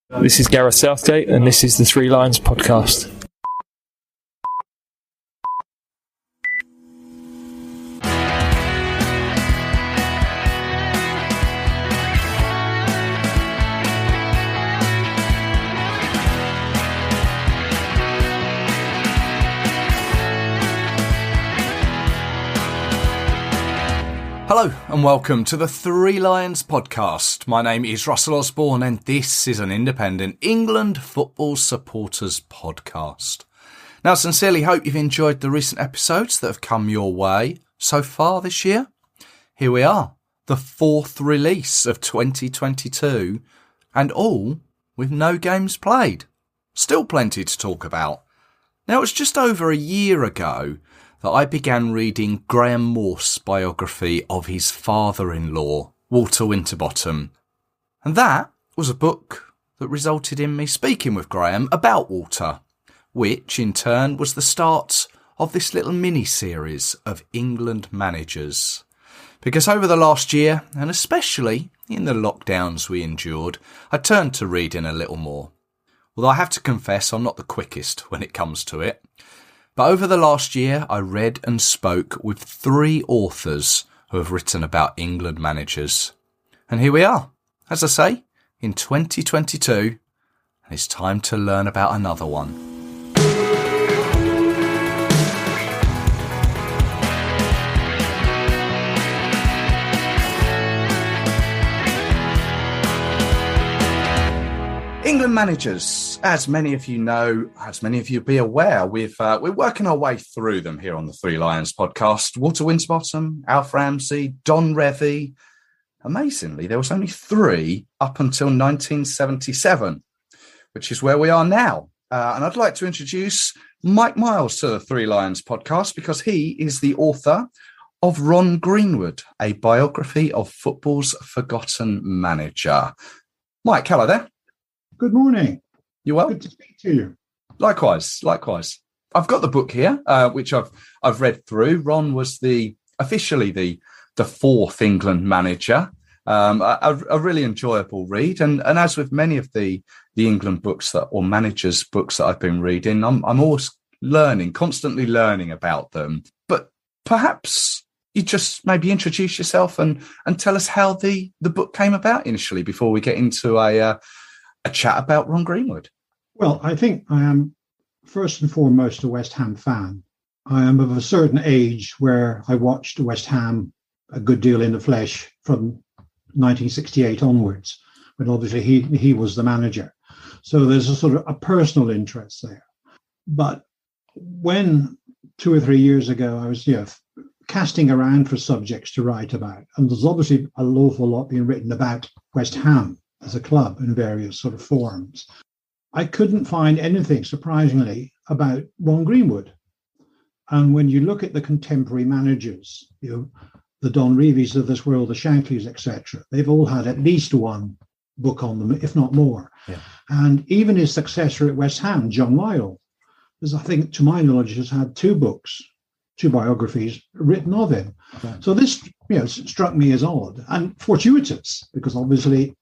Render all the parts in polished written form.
This is Gareth Southgate, and this is the Three Lions podcast. Hello and welcome to the Three Lions podcast. My name is Russell Osborne and this is an independent England football supporters podcast. Now, I sincerely hope you've enjoyed the recent episodes that have come your way so far this year. Here we are, the fourth release of 2022 and all with no games played. Still plenty to talk about. Now, it was just over a year ago that I began reading Graham Morse's biography of his father-in-law, Walter Winterbottom. And that was a book that resulted in me speaking with Graham about Walter, which in turn was the start of this little mini-series of England managers. Because over the last year, and especially in the lockdowns we endured, I turned to reading a little more. Although I have to confess I'm not the quickest when it comes to it. But over the last year, I read and spoke with three authors who have written about England managers. And here we are, as I say, in 2022, and it's time to learn about another one. England managers, as many of you know, as many of you be aware, we're working our way through them here on the Three Lions podcast. Walter Winterbottom, Alf Ramsey, Don Revie. Amazingly, there was only three up until 1977, which is where we are now. And I'd like to introduce Mike Miles to the Three Lions podcast because he is the author of Ron Greenwood, a biography of football's forgotten manager. Mike, hello there. Good morning. You well? Good to speak to you. Likewise. I've got the book here, which I've read through. Ron was officially the fourth England manager. A really enjoyable read, and as with many of the England books or managers books that I've been reading, I'm always constantly learning about them. But perhaps you just maybe introduce yourself and tell us how the book came about initially before we get into a chat about Ron Greenwood. Well, I think I am first and foremost a West Ham fan. I am of a certain age where I watched West Ham a good deal in the flesh from 1968 onwards, when obviously he was the manager. So there's a sort of a personal interest there. But when 2 or 3 years ago I was casting around for subjects to write about, and there's obviously an awful lot being written about West Ham as a club in various sort of forms, I couldn't find anything, surprisingly, about Ron Greenwood. And when you look at the contemporary managers, the Don Revies of this world, the Shankleys, etc., they've all had at least one book on them, if not more. Yeah. And even his successor at West Ham, John Lyall, I think, to my knowledge, has had two biographies written of him. Okay. So this, struck me as odd and fortuitous, because obviously,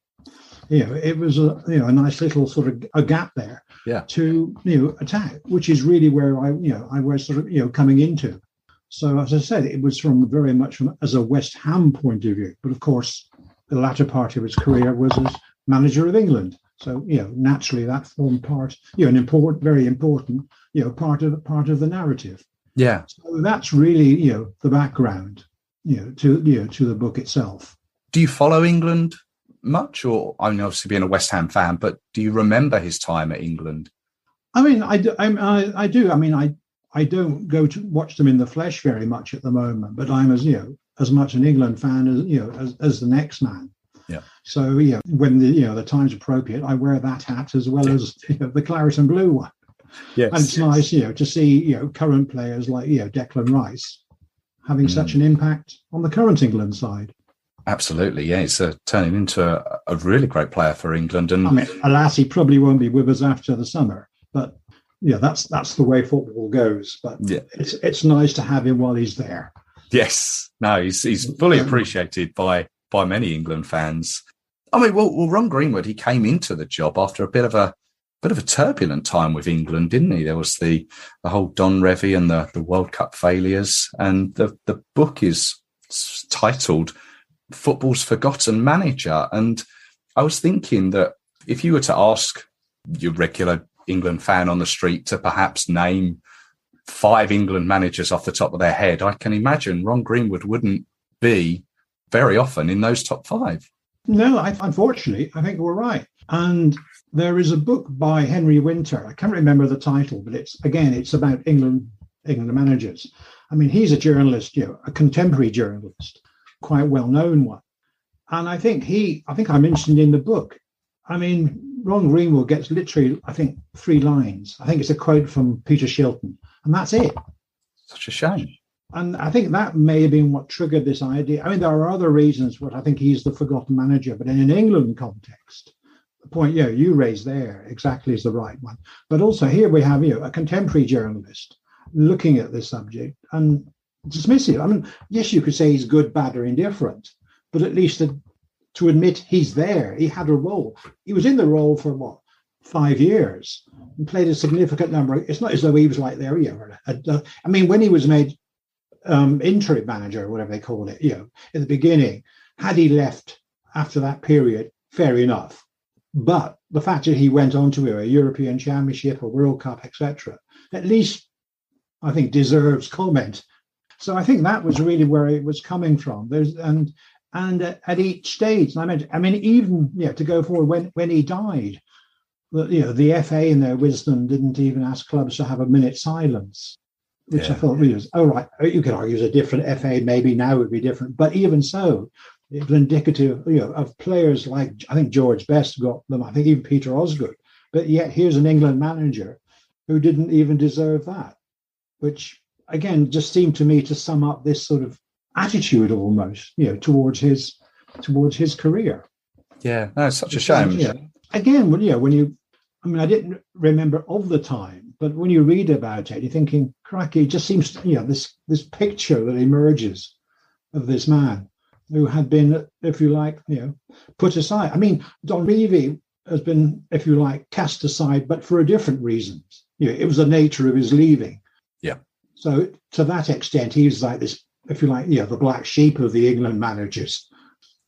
it was a nice little sort of a gap there to attack, which is really where I was sort of coming into. So as I said, it was very much as a West Ham point of view, but of course the latter part of his career was as manager of England. So naturally that formed part, an very important part of the narrative. Yeah. So that's really the background to the book itself. Do you follow England much, or I mean, obviously being a West Ham fan, but do you remember his time at England? I mean, I do. I mean, I don't go to watch them in the flesh very much at the moment, but I'm as much an England fan as the next man. Yeah. So when the time's appropriate, I wear that hat as well as the claret and blue one. Yes. And it's nice to see current players like Declan Rice having such an impact on the current England side. Absolutely, yeah. It's turning into a really great player for England. And I mean, alas, he probably won't be with us after the summer. But that's the way football goes. But it's nice to have him while he's there. Yes, no, he's fully appreciated by many England fans. I mean, well, Ron Greenwood, he came into the job after a bit of a turbulent time with England, didn't he? There was the whole Don Revie and the World Cup failures, and the book is titled "Football's Forgotten Manager." And I was thinking that if you were to ask your regular England fan on the street to perhaps name 5 England managers off the top of their head, I can imagine Ron Greenwood wouldn't be very often in those top 5. No, unfortunately, I think we're right. And there is a book by Henry Winter. I can't remember the title, but it's about England managers. I mean, he's a journalist, a contemporary journalist, quite well-known one. And I think I mentioned in the book, I mean, Ron Greenwood gets literally, I think, 3 lines. I think it's a quote from Peter Shilton, and that's it. Such a shame. And I think that may have been what triggered this idea. I mean, there are other reasons why I think he's the forgotten manager, but in an England context, the point you raised there exactly is the right one. But also here we have a contemporary journalist looking at this subject and dismissive. I mean, yes, you could say he's good, bad, or indifferent, but at least to admit he's there, he had a role. He was in the role for 5 years and played a significant number. It's not as though he was like there. I mean, when he was made interim manager, or whatever they call it, in the beginning, had he left after that period, fair enough. But the fact that he went on to a European Championship, a World Cup, etc., at least I think deserves comment. So I think that was really where it was coming from. And at each stage, I mean, even to go forward when he died, the FA in their wisdom didn't even ask clubs to have a minute silence, which I thought was, right, you could argue it was a different FA, maybe now it would be different. But even so, it was indicative of players like, I think George Best got them, I think even Peter Osgood. But yet here's an England manager who didn't even deserve that, which again just seemed to me to sum up this sort of attitude almost, towards his career. Yeah, no, it's such a shame. Again, I didn't remember of the time, but when you read about it, you're thinking, crikey, it just seems, this picture that emerges of this man who had been, if you like, put aside. I mean, Don Revie has been, if you like, cast aside, but for a different reasons. It was the nature of his leaving. Yeah. So to that extent, he's like this, if you like, the black sheep of the England managers,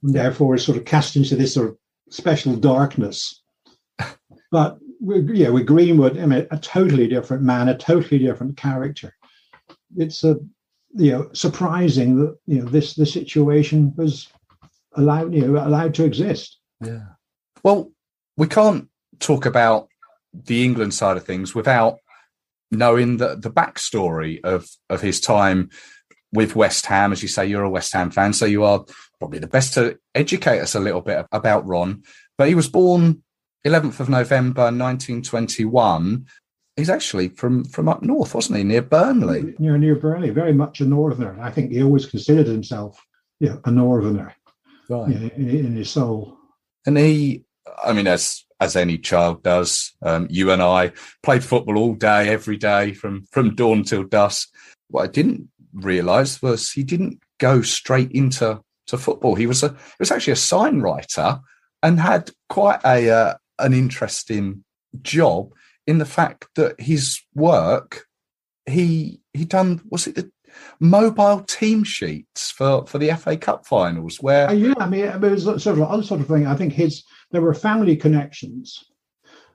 and therefore is sort of cast into this sort of special darkness. But with Greenwood, I mean, a totally different man, a totally different character. It's surprising that this situation was allowed to exist. Yeah. Well, we can't talk about the England side of things without knowing the backstory of his time with West Ham. As you say, you're a West Ham fan, so you are probably the best to educate us a little bit about Ron. But he was born 11th of November 1921. He's actually from up north, wasn't he, near Burnley? Near Burnley, very much a northerner. I think he always considered himself a northerner, right, in his soul. And he, I mean, as any child does, you and I played football all day, every day, from dawn till dusk. What I didn't realise was he didn't go straight into football. He was actually a sign writer and had quite an interesting job in the fact that his work, he done, was it the mobile team sheets for the FA Cup finals? Where I mean, it was sort of other sort of thing. I think there were family connections,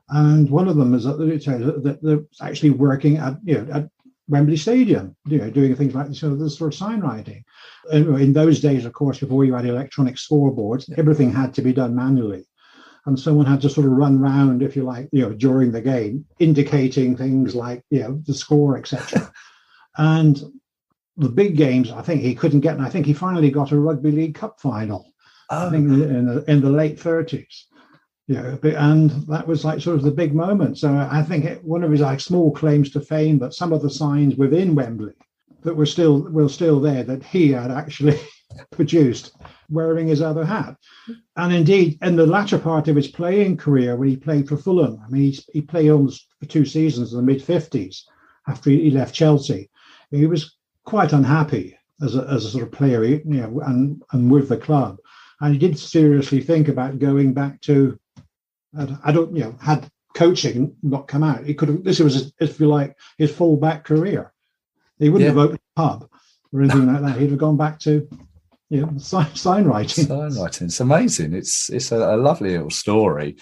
and one of them is that they're actually working at Wembley Stadium, doing things like this sort of sign writing. In those days, of course, before you had electronic scoreboards, everything had to be done manually. And someone had to sort of run round, if you like, during the game, indicating things like, the score, etc. And the big games, I think he couldn't get, and I think he finally got a Rugby League Cup final, I think in the late 30s. And that was like sort of the big moment. So I think one of his small claims to fame, that some of the signs within Wembley that were still there, that he had actually produced, wearing his other hat. And indeed, in the latter part of his playing career, when he played for Fulham, I mean, he played almost for 2 seasons in the mid-50s after he left Chelsea. He was quite unhappy as a sort of player, and with the club. and he did seriously think about going back to. I don't, had coaching not come out, he could have. This was, if you like, his fallback career. He wouldn't have opened a pub or anything like that. He'd have gone back to, sign writing. Sign writing. It's amazing. It's a lovely little story.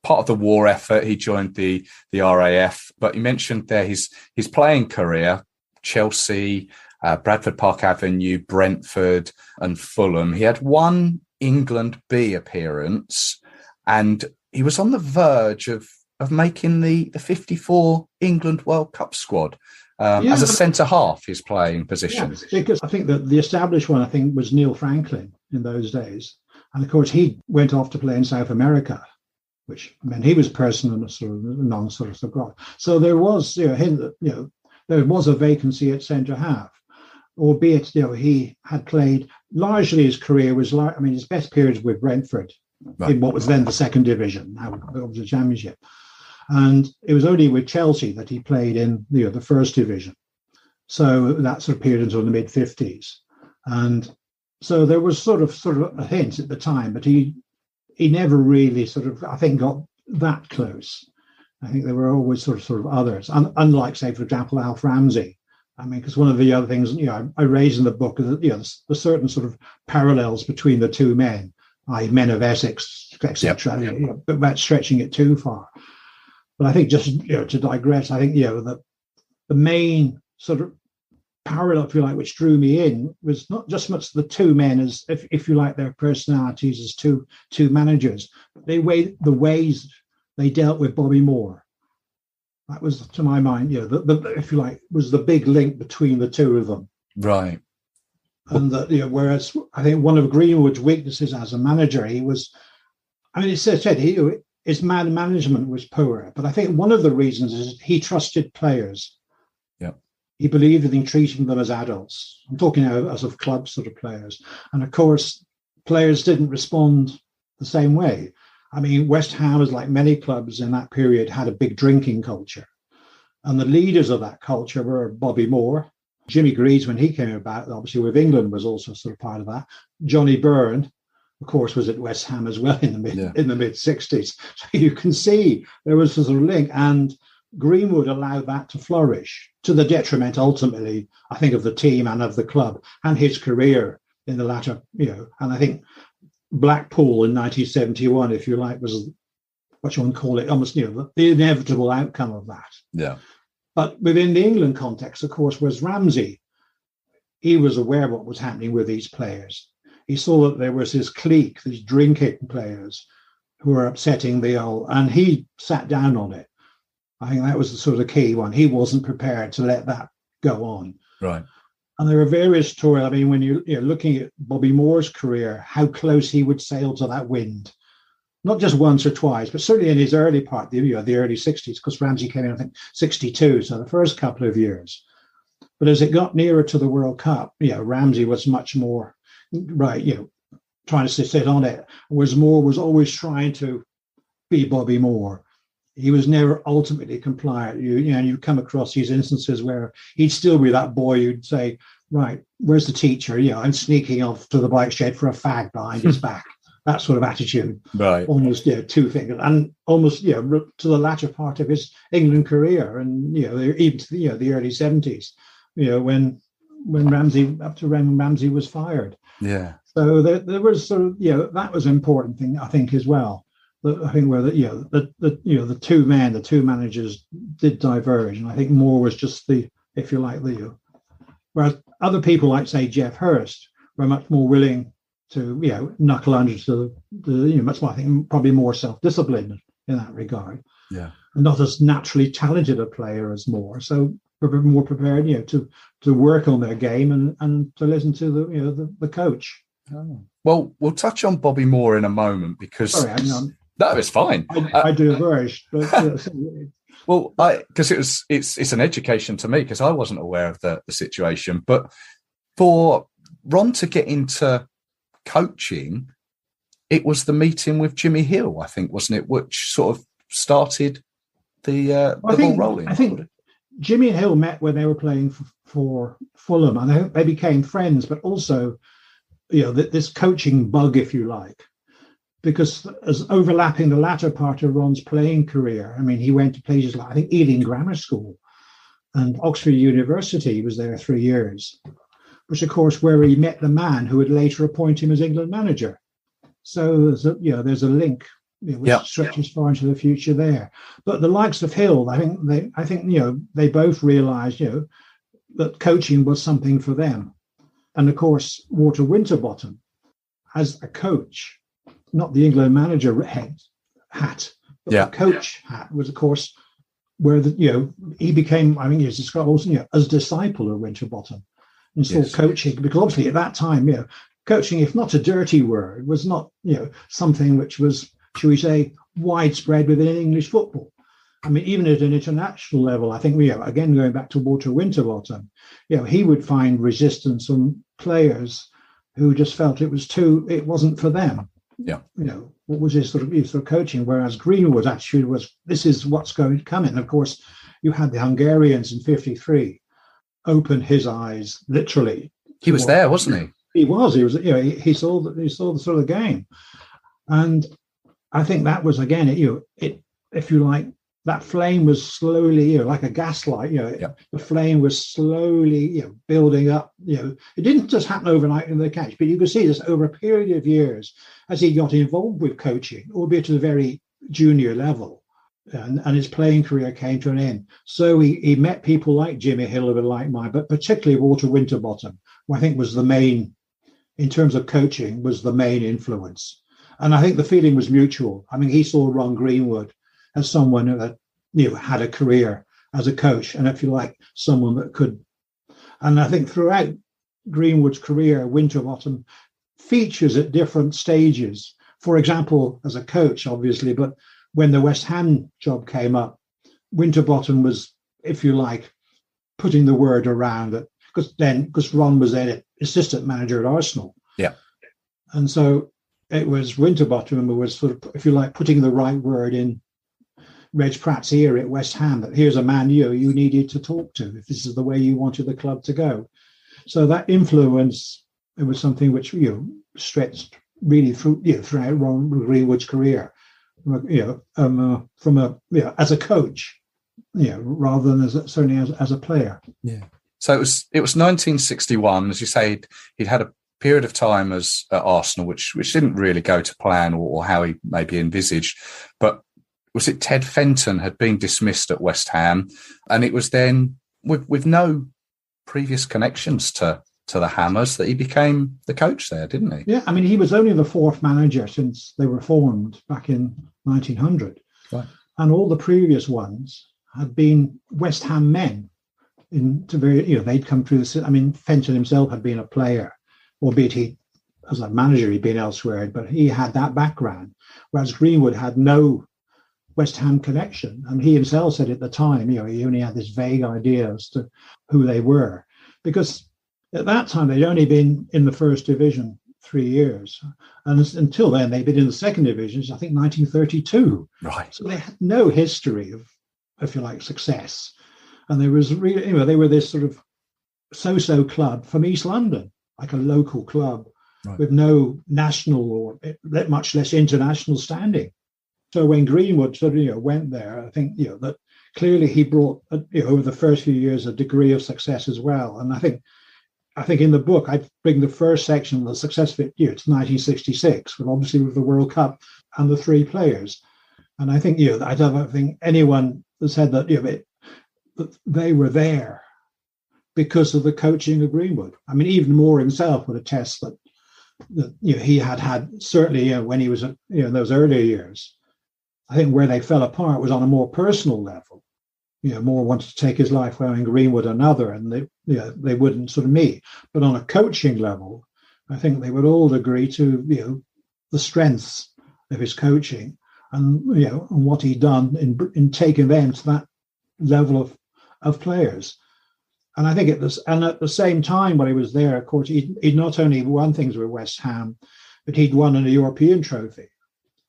Part of the war effort, he joined the RAF. But you mentioned there his playing career: Chelsea, Bradford Park Avenue, Brentford, and Fulham. He had one England B appearance, and he was on the verge of making the 54 England World Cup squad as a centre half, his playing position. Yeah, because I think that the established one, was Neil Franklin in those days. And of course, he went off to play in South America, which meant he was personal, sort of non-sort of abroad. So there was a hint that, there was a vacancy at centre half, albeit, he had played largely his career was his best periods with Brentford. Right. In what was then the second division, now it was the Championship. And it was only with Chelsea that he played in the first division. So that sort of period until the mid-50s. And so there was sort of a hint at the time, but he never really got that close. I think there were always sort of others, unlike, say, for example, Alf Ramsey. Because one of the other things, I raised in the book is that, the certain sort of parallels between the two men. Men of Essex, etc. But that's stretching it too far. But I think just to digress, I think that the main sort of parallel, if you like, which drew me in was not just much the two men as, if you like, their personalities as two managers, but the ways they dealt with Bobby Moore. That was, to my mind, the if you like, was the big link between the two of them. Right. And that, whereas I think one of Greenwood's weaknesses as a manager, it said his man management was poor. But I think one of the reasons is he trusted players. Yeah. He believed in treating them as adults. I'm talking now as of club sort of players. And of course, players didn't respond the same way. West Ham, as like many clubs in that period, had a big drinking culture. And the leaders of that culture were Bobby Moore. Jimmy Greaves, when he came about, obviously with England, was also sort of part of that. Johnny Byrne, of course, was at West Ham as well in the mid-60s. So you can see there was a sort of link, and Greenwood allowed that to flourish to the detriment, ultimately, I think, of the team and of the club and his career in the latter. And I think Blackpool in 1971, if you like, was what you want to call it, almost the inevitable outcome of that. Yeah. But within the England context, of course, was Ramsey. He was aware of what was happening with these players. He saw that there was this clique, these drinking players who were upsetting the old, and he sat down on it. I think that was the sort of key one. He wasn't prepared to let that go on. Right. And there are various stories. When you're looking at Bobby Moore's career, how close he would sail to that wind. Not just once or twice, but certainly in his early part, the early 60s, because Ramsey came in, I think, 62, so the first couple of years. But as it got nearer to the World Cup, Ramsey was much more, trying to sit on it, was always trying to be Bobby Moore. He was never ultimately compliant. You come across these instances where he'd still be that boy who'd say, right, where's the teacher? I'm sneaking off to the bike shed for a fag behind his back. That sort of attitude, right? Almost, two things, and almost, to the latter part of his England career, and even to the early 70s, when Ramsey was fired. Yeah. So there was sort of, that was an important thing, I think, as well. I think where the two managers did diverge, and I think Moore was just if you like, whereas other people like, say, Geoff Hurst were much more willing to knuckle under to the much more, I think, probably more self-disciplined in that regard. Yeah. And not as naturally talented a player as Moore. So we're more prepared, to work on their game and to listen to the coach. Oh. Well, we'll touch on Bobby Moore in a moment because that was fine. I do verge, but well, because it's an education to me because I wasn't aware of the situation. But for Ron to get into coaching, it was the meeting with Jimmy Hill, I think, wasn't it, which sort of started the ball rolling. I think Jimmy and Hill met when they were playing for Fulham, and they became friends. But also, this coaching bug, if you like, because as overlapping the latter part of Ron's playing career, I mean, he went to places like, I think, Ealing Grammar School and Oxford University. He was there 3 years, which, of course, where he met the man who would later appoint him as England manager. So there's a link which stretches far into the future there. But the likes of Hill, I think they both realised that coaching was something for them. And of course, Walter Winterbottom, as a coach, not the England manager hat, but the coach hat was, of course, where he became, I think he was described also as disciple of Winterbottom, and saw coaching, because obviously at that time, coaching, if not a dirty word, was not something which was, shall we say, widespread within English football. I mean, even at an international level, I think again going back to Walter Winterbottom, he would find resistance from players who just felt it wasn't for them. Yeah. What was his sort of coaching? Whereas Greenwood's attitude was, this is what's going to come in. Of course, you had the Hungarians in '53 open his eyes, literally. He was there, wasn't he? He was. He was. He saw the sort of game, and I think that was again. If you like, that flame was slowly, like a gaslight. The flame was slowly, building up. It didn't just happen overnight in the catch, but you could see this over a period of years as he got involved with coaching, albeit at a very junior level, and his playing career came to an end. So he met people like Jimmy Hill, a bit like mine, but particularly Walter Winterbottom, who I think was the main, in terms of coaching, was the main influence. And I think the feeling was mutual. I mean, he saw Ron Greenwood as someone who had a career as a coach, and if you like, someone that could. And I think throughout Greenwood's career, Winterbottom features at different stages. For example, as a coach, obviously, but when the West Ham job came up, Winterbottom was, if you like, putting the word around it, because Ron was then assistant manager at Arsenal. Yeah. And so it was Winterbottom who was sort of, if you like, putting the right word in Reg Pratt's ear at West Ham, that here's a man you needed to talk to if this is the way you wanted the club to go. So that influence, it was something which stretched really throughout Ron Greenwood's career, as a coach, rather than certainly as a player. Yeah. So it was 1961, as you say. He'd had a period of time at Arsenal, which didn't really go to plan or how he maybe envisaged, but was it Ted Fenton had been dismissed at West Ham, and it was then with no previous connections to the Hammers that he became the coach there, didn't he? Yeah, I mean, he was only the fourth manager since they were formed back in 1900, right. And all the previous ones had been West Ham men. They'd come through the. I mean, Fenton himself had been a player, albeit he, as a manager, he'd been elsewhere, but he had that background, whereas Greenwood had no West Ham connection. And he himself said at the time, he only had this vague idea as to who they were, because at that time they'd only been in the first division 3 years, and until then they'd been in the second division, I think 1932. Right. So they had no history of, if you like, success, and there was really, they were this sort of so-so club from East London, like a local club, right, with no national or much less international standing. So when Greenwood sort of went there, I think that clearly he brought over the first few years a degree of success as well. And I think in the book I bring the first section of the success of it. It's 1966, but obviously with the World Cup and the three players. And I think I don't think anyone has said that that they were there because of the coaching of Greenwood. I mean, even Moore himself would attest that he had certainly when he was in those earlier years. I think where they fell apart was on a more personal level. Moore wanted to take his life, and Greenwood another, and they wouldn't sort of meet. But on a coaching level, I think they would all agree to the strengths of his coaching and and what he'd done in taking them to that level of players. And I think at the same time when he was there, of course, he'd not only won things with West Ham, but he'd won a European trophy.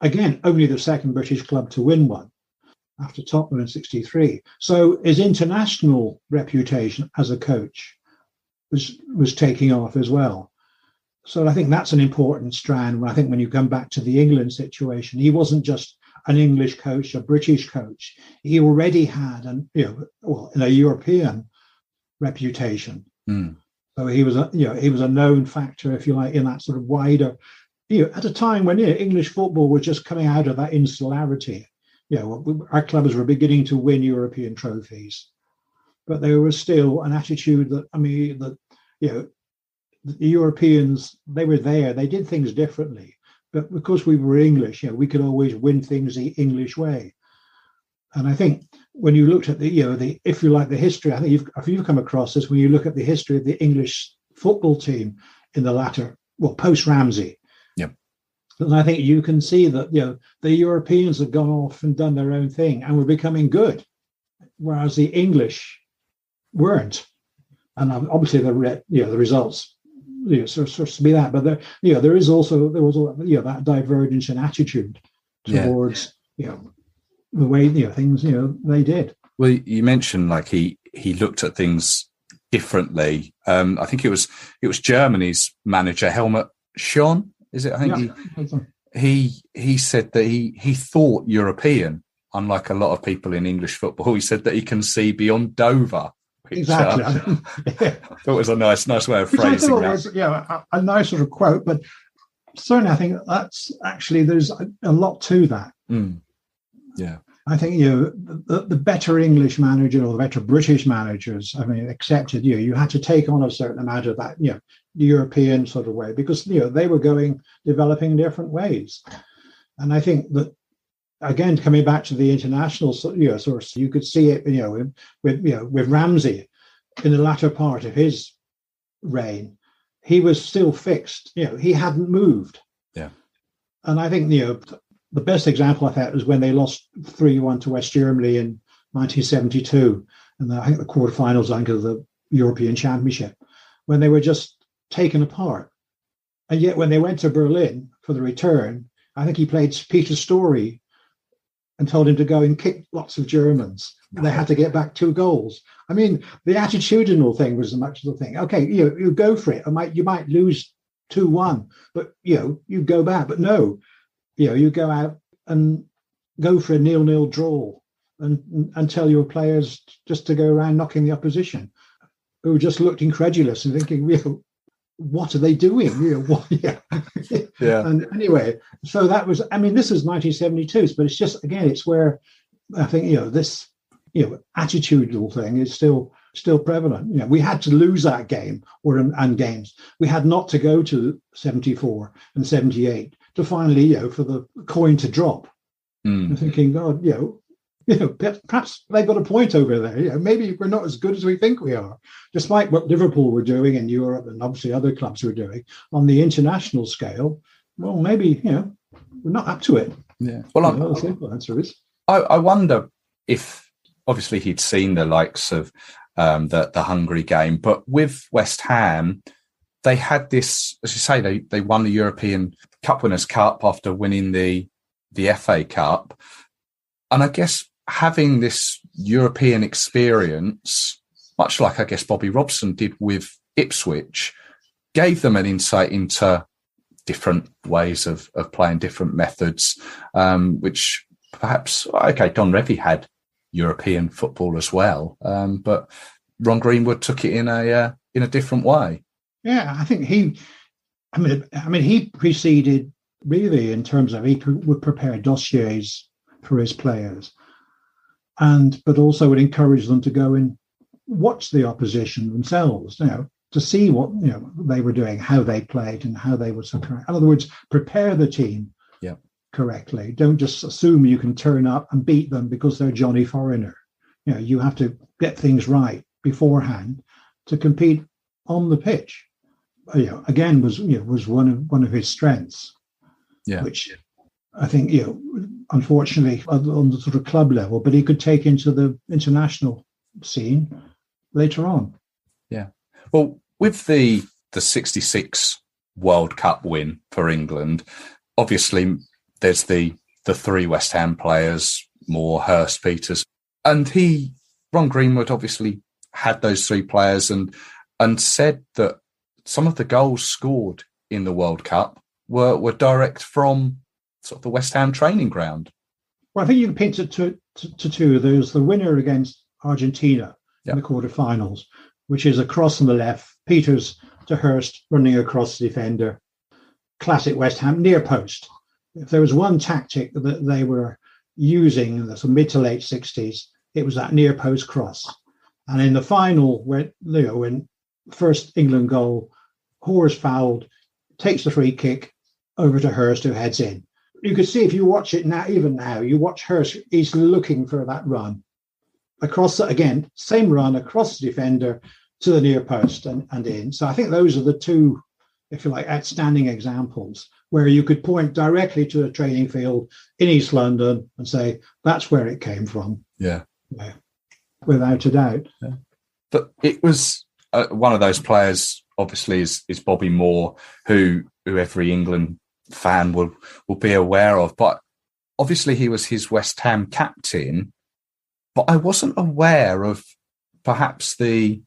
Again, only the second British club to win one, after Tottenham in '63. So his international reputation as a coach was taking off as well. So I think that's an important strand. I think when you come back to the England situation, he wasn't just an English coach, a British coach. He already had a European reputation. Mm. So he was a known factor, if you like, in that sort of wider, at a time when English football was just coming out of that insularity. Our clubs were beginning to win European trophies, but there was still an attitude that the Europeans, they were there, they did things differently, but because we were English, we could always win things the English way. And I think when you looked at the if you like, the history, I think if you've come across this, when you look at the history of the English football team in the post Ramsey. Yep. And I think you can see that, the Europeans have gone off and done their own thing and were becoming good, whereas the English weren't. And obviously the results, sort of be that, but there was also that divergence in attitude towards, the way things they did. Well, you mentioned like he looked at things differently. I think it was Germany's manager Helmut Schön. Is it? I think he said that he thought European, unlike a lot of people in English football. He said that he can see beyond Dover. Which, exactly. I thought it was a nice way of phrasing that. Was, a nice sort of quote, but certainly I think that's actually, there's a lot to that. Mm. Yeah. I think, the better English manager or the better British managers, accepted, you had to take on a certain amount of that, the European sort of way, because, they were developing in different ways. And I think that, again, coming back to the international source, you could see it, with Ramsey in the latter part of his reign, he was still fixed, he hadn't moved. Yeah. And I think, the best example of that was when they lost 3-1 to West Germany in 1972, and I think the quarterfinals of the European Championship, when they were just taken apart. And yet when they went to Berlin for the return, I think he played Peter Storey and told him to go and kick lots of Germans. They had to get back 2 goals. The attitudinal thing was much of the thing. Okay, you go for it. You might lose 2-1, but you go back. But no, you go out and go for a 0-0 draw and tell your players just to go around knocking the opposition, who just looked incredulous and thinking, what are they doing? Yeah. And anyway, so that was, this is 1972, but it's just, again, it's where I think, this, attitudinal thing is still prevalent. We had to lose that game and games. We had not to go to 74 and 78 to finally, for the coin to drop. And thinking, God, perhaps they've got a point over there. We're not as good as we think we are, despite what Liverpool were doing in Europe and obviously other clubs were doing on the international scale. Well, maybe, we're not up to it. Yeah. Well, the simple answer is. I wonder if, obviously, he'd seen the likes of the Hungary game, but with West Ham, they had this, as you say, they won the European Cup Winners' Cup after winning the FA Cup. And I guess having this European experience, much like I guess Bobby Robson did with Ipswich, gave them an insight into different ways of playing, different methods, which perhaps, Don Revie had European football as well, but Ron Greenwood took it in a different way. Yeah, I think he preceded, really, in terms of he would prepare dossiers for his players, but also would encourage them to go and watch the opposition themselves, to see what they were doing, how they played, and how they would. In other words, prepare the team correctly. Don't just assume you can turn up and beat them because they're Johnny Foreigner. You have to get things right beforehand to compete on the pitch. Again, was one of his strengths. Yeah, which I think unfortunately on the sort of club level, but he could take into the international scene later on. Yeah. Well, with the 66 World Cup win for England, obviously there's the 3 West Ham players, Moore, Hurst, Peters, and Ron Greenwood obviously had those 3 players and said that some of the goals scored in the World Cup were direct from sort of the West Ham training ground. Well, I think you can pinch it to two. There's the winner against Argentina in the quarterfinals, which is a cross on the left, Peters to Hurst running across the defender. Classic West Ham, near post. If there was one tactic that they were using in the mid to late 60s, it was that near post cross. And in the final, when first England goal, Hoare's fouled, takes the free kick over to Hurst, who heads in. You could see if you watch it now, even now, you watch Hurst, he's looking for that run. Across, again, same run across the defender to the near post and in. So I think those are the two, if you like, outstanding examples where you could point directly to a training field in East London and say, that's where it came from. Yeah. Without a doubt. Yeah. But it was one of those players, obviously, is Bobby Moore, who every England fan will be aware of. But obviously he was his West Ham captain. But I wasn't aware of perhaps the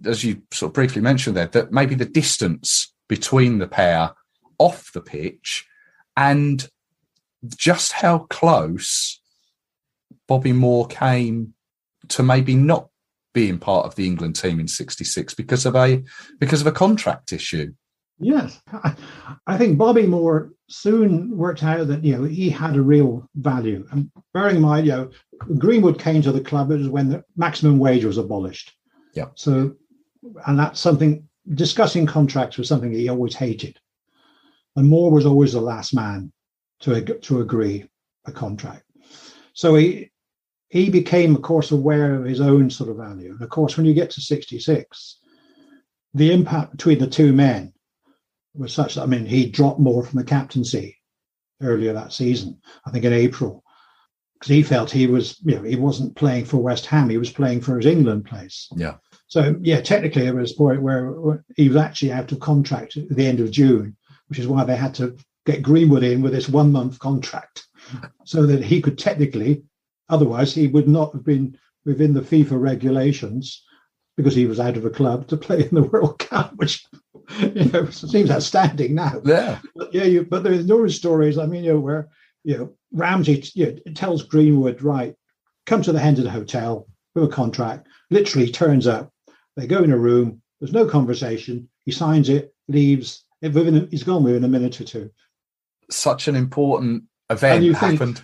as you sort of briefly mentioned there, that maybe the distance between the pair off the pitch and just how close Bobby Moore came to maybe not being part of the England team in '66 because of a contract issue. Yes, I think Bobby Moore soon worked out that he had a real value. And bearing in mind, Greenwood came to the club, it was when the maximum wage was abolished. Yeah. So, and that's something, discussing contracts was something he always hated. And Moore was always the last man to agree a contract. So he became, of course, aware of his own sort of value. And of course, when you get to 66, the impact between the two men was such that, he dropped Moore from the captaincy earlier that season, I think in April, because he felt he was, he wasn't playing for West Ham, he was playing for his England place. Yeah. So, technically there was a point where he was actually out of contract at the end of June, which is why they had to get Greenwood in with this 1 month contract so that he could technically, otherwise he would not have been within the FIFA regulations because he was out of a club to play in the World Cup, which seems outstanding now. Yeah. But there's numerous stories, where, Ramsey tells Greenwood, right, come to the end of the hotel with a contract, literally turns up, they go in a room, there's no conversation, he signs it, leaves, he's gone within a minute or two. Such an important event happened.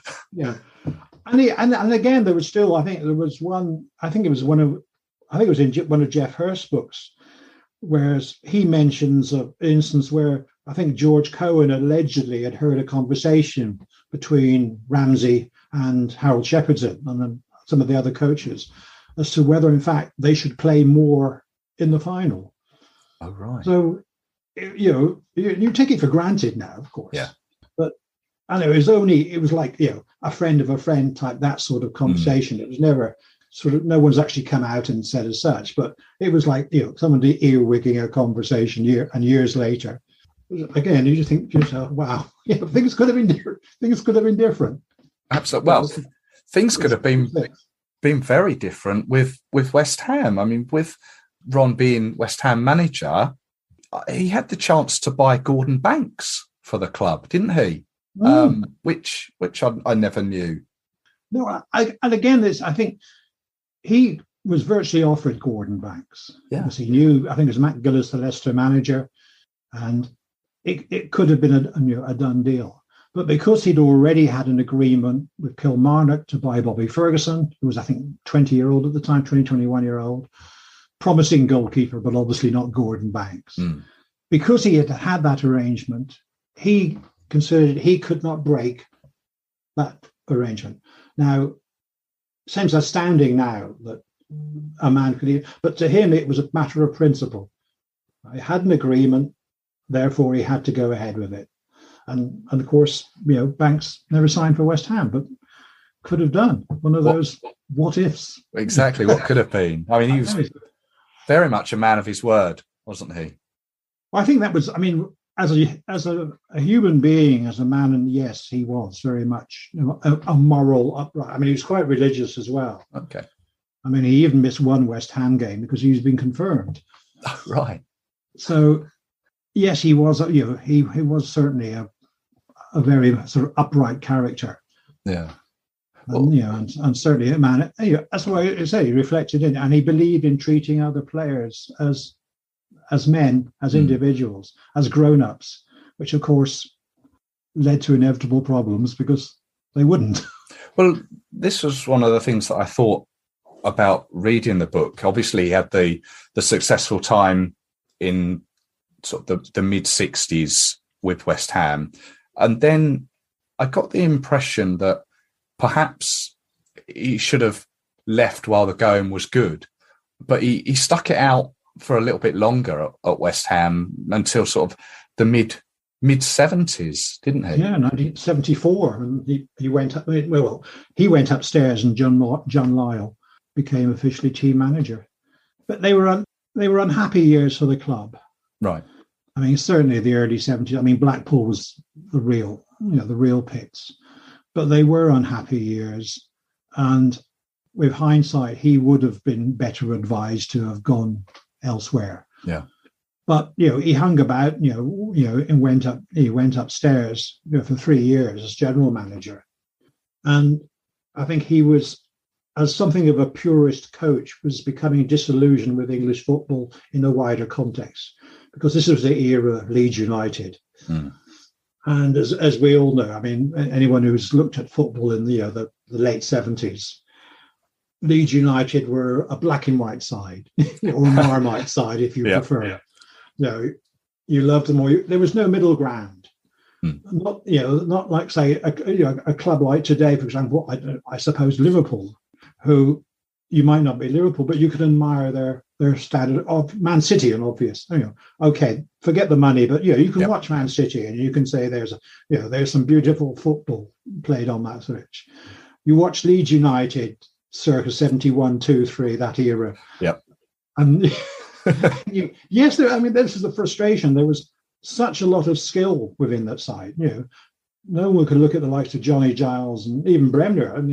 And again, there was still, it was one of Jeff Hurst's books, whereas he mentions an instance where I think George Cohen allegedly had heard a conversation between Ramsey and Harold Shepherdson and then some of the other coaches as to whether, in fact, they should play more in the final. Oh, right. So, you take it for granted now, of course. Yeah. But it was like, a friend of a friend type, that sort of conversation. It was never no one's actually come out and said as such, but it was like, somebody earwigging a conversation years later. Again, you just think to yourself, wow, things could have been different. Absolutely. Well, things could have been very different with West Ham. With Ron being West Ham manager, he had the chance to buy Gordon Banks for the club, didn't he? Which I never knew. No, and again, I think he was virtually offered Gordon Banks. Yeah. Because he knew, I think it was Matt Gillis, the Leicester manager, and it could have been a done deal. But because he'd already had an agreement with Kilmarnock to buy Bobby Ferguson, who was, I think, 20-year-old at the time, 21-year-old, promising goalkeeper, but obviously not Gordon Banks. Because he had had that arrangement, he considered he could not break that arrangement. Now, seems astounding now that a man could, but to him it was a matter of principle. I had an agreement, therefore he had to go ahead with it. And of course, Banks never signed for West Ham, but could have done. One of those what ifs. Exactly, what could have been. He was very much a man of his word, wasn't he? Well, I think that was, as a human being, as a man, and yes, he was very much a moral upright. He was quite religious as well. Okay. He even missed one West Ham game because he's been confirmed. Oh, right. So, yes, he was. He was certainly a very sort of upright character. Yeah. And, and certainly a man. That's why I say he reflected in it, and he believed in treating other players as men, as individuals, as grown-ups, which of course led to inevitable problems because they wouldn't. Well, this was one of the things that I thought about reading the book. Obviously, he had the successful time in sort of the mid-60s with West Ham. And then I got the impression that perhaps he should have left while the going was good, but he stuck it out for a little bit longer at West Ham until sort of the mid-70s, didn't he? Yeah, 1974. And he went up. Well, he went upstairs, and John Lyle became officially team manager. But they were unhappy years for the club. Right. I mean, certainly the early 70s. I mean, Blackpool was the real pits, but they were unhappy years. And with hindsight, he would have been better advised to have gone elsewhere. Yeah. But he hung about, and went upstairs for 3 years as general manager. And I think he was, as something of a purist coach, was becoming disillusioned with English football in a wider context, because this was the era of Leeds United. And as we all know, I mean, anyone who's looked at football in the late 70s, Leeds United were a black and white side, or a Marmite side, if you prefer. Yeah. You loved them, or there was no middle ground. Not like, say, a club like today, for example. I suppose Liverpool, who you might not be Liverpool, but you could admire their standard of Man City, and obvious. Okay, forget the money, but you can watch Man City and you can say there's some beautiful football played on that pitch. You watch Leeds United circa 71, 2, 3, that era. Yep. And this is the frustration. There was such a lot of skill within that side. No one could look at the likes of Johnny Giles and even Bremner. And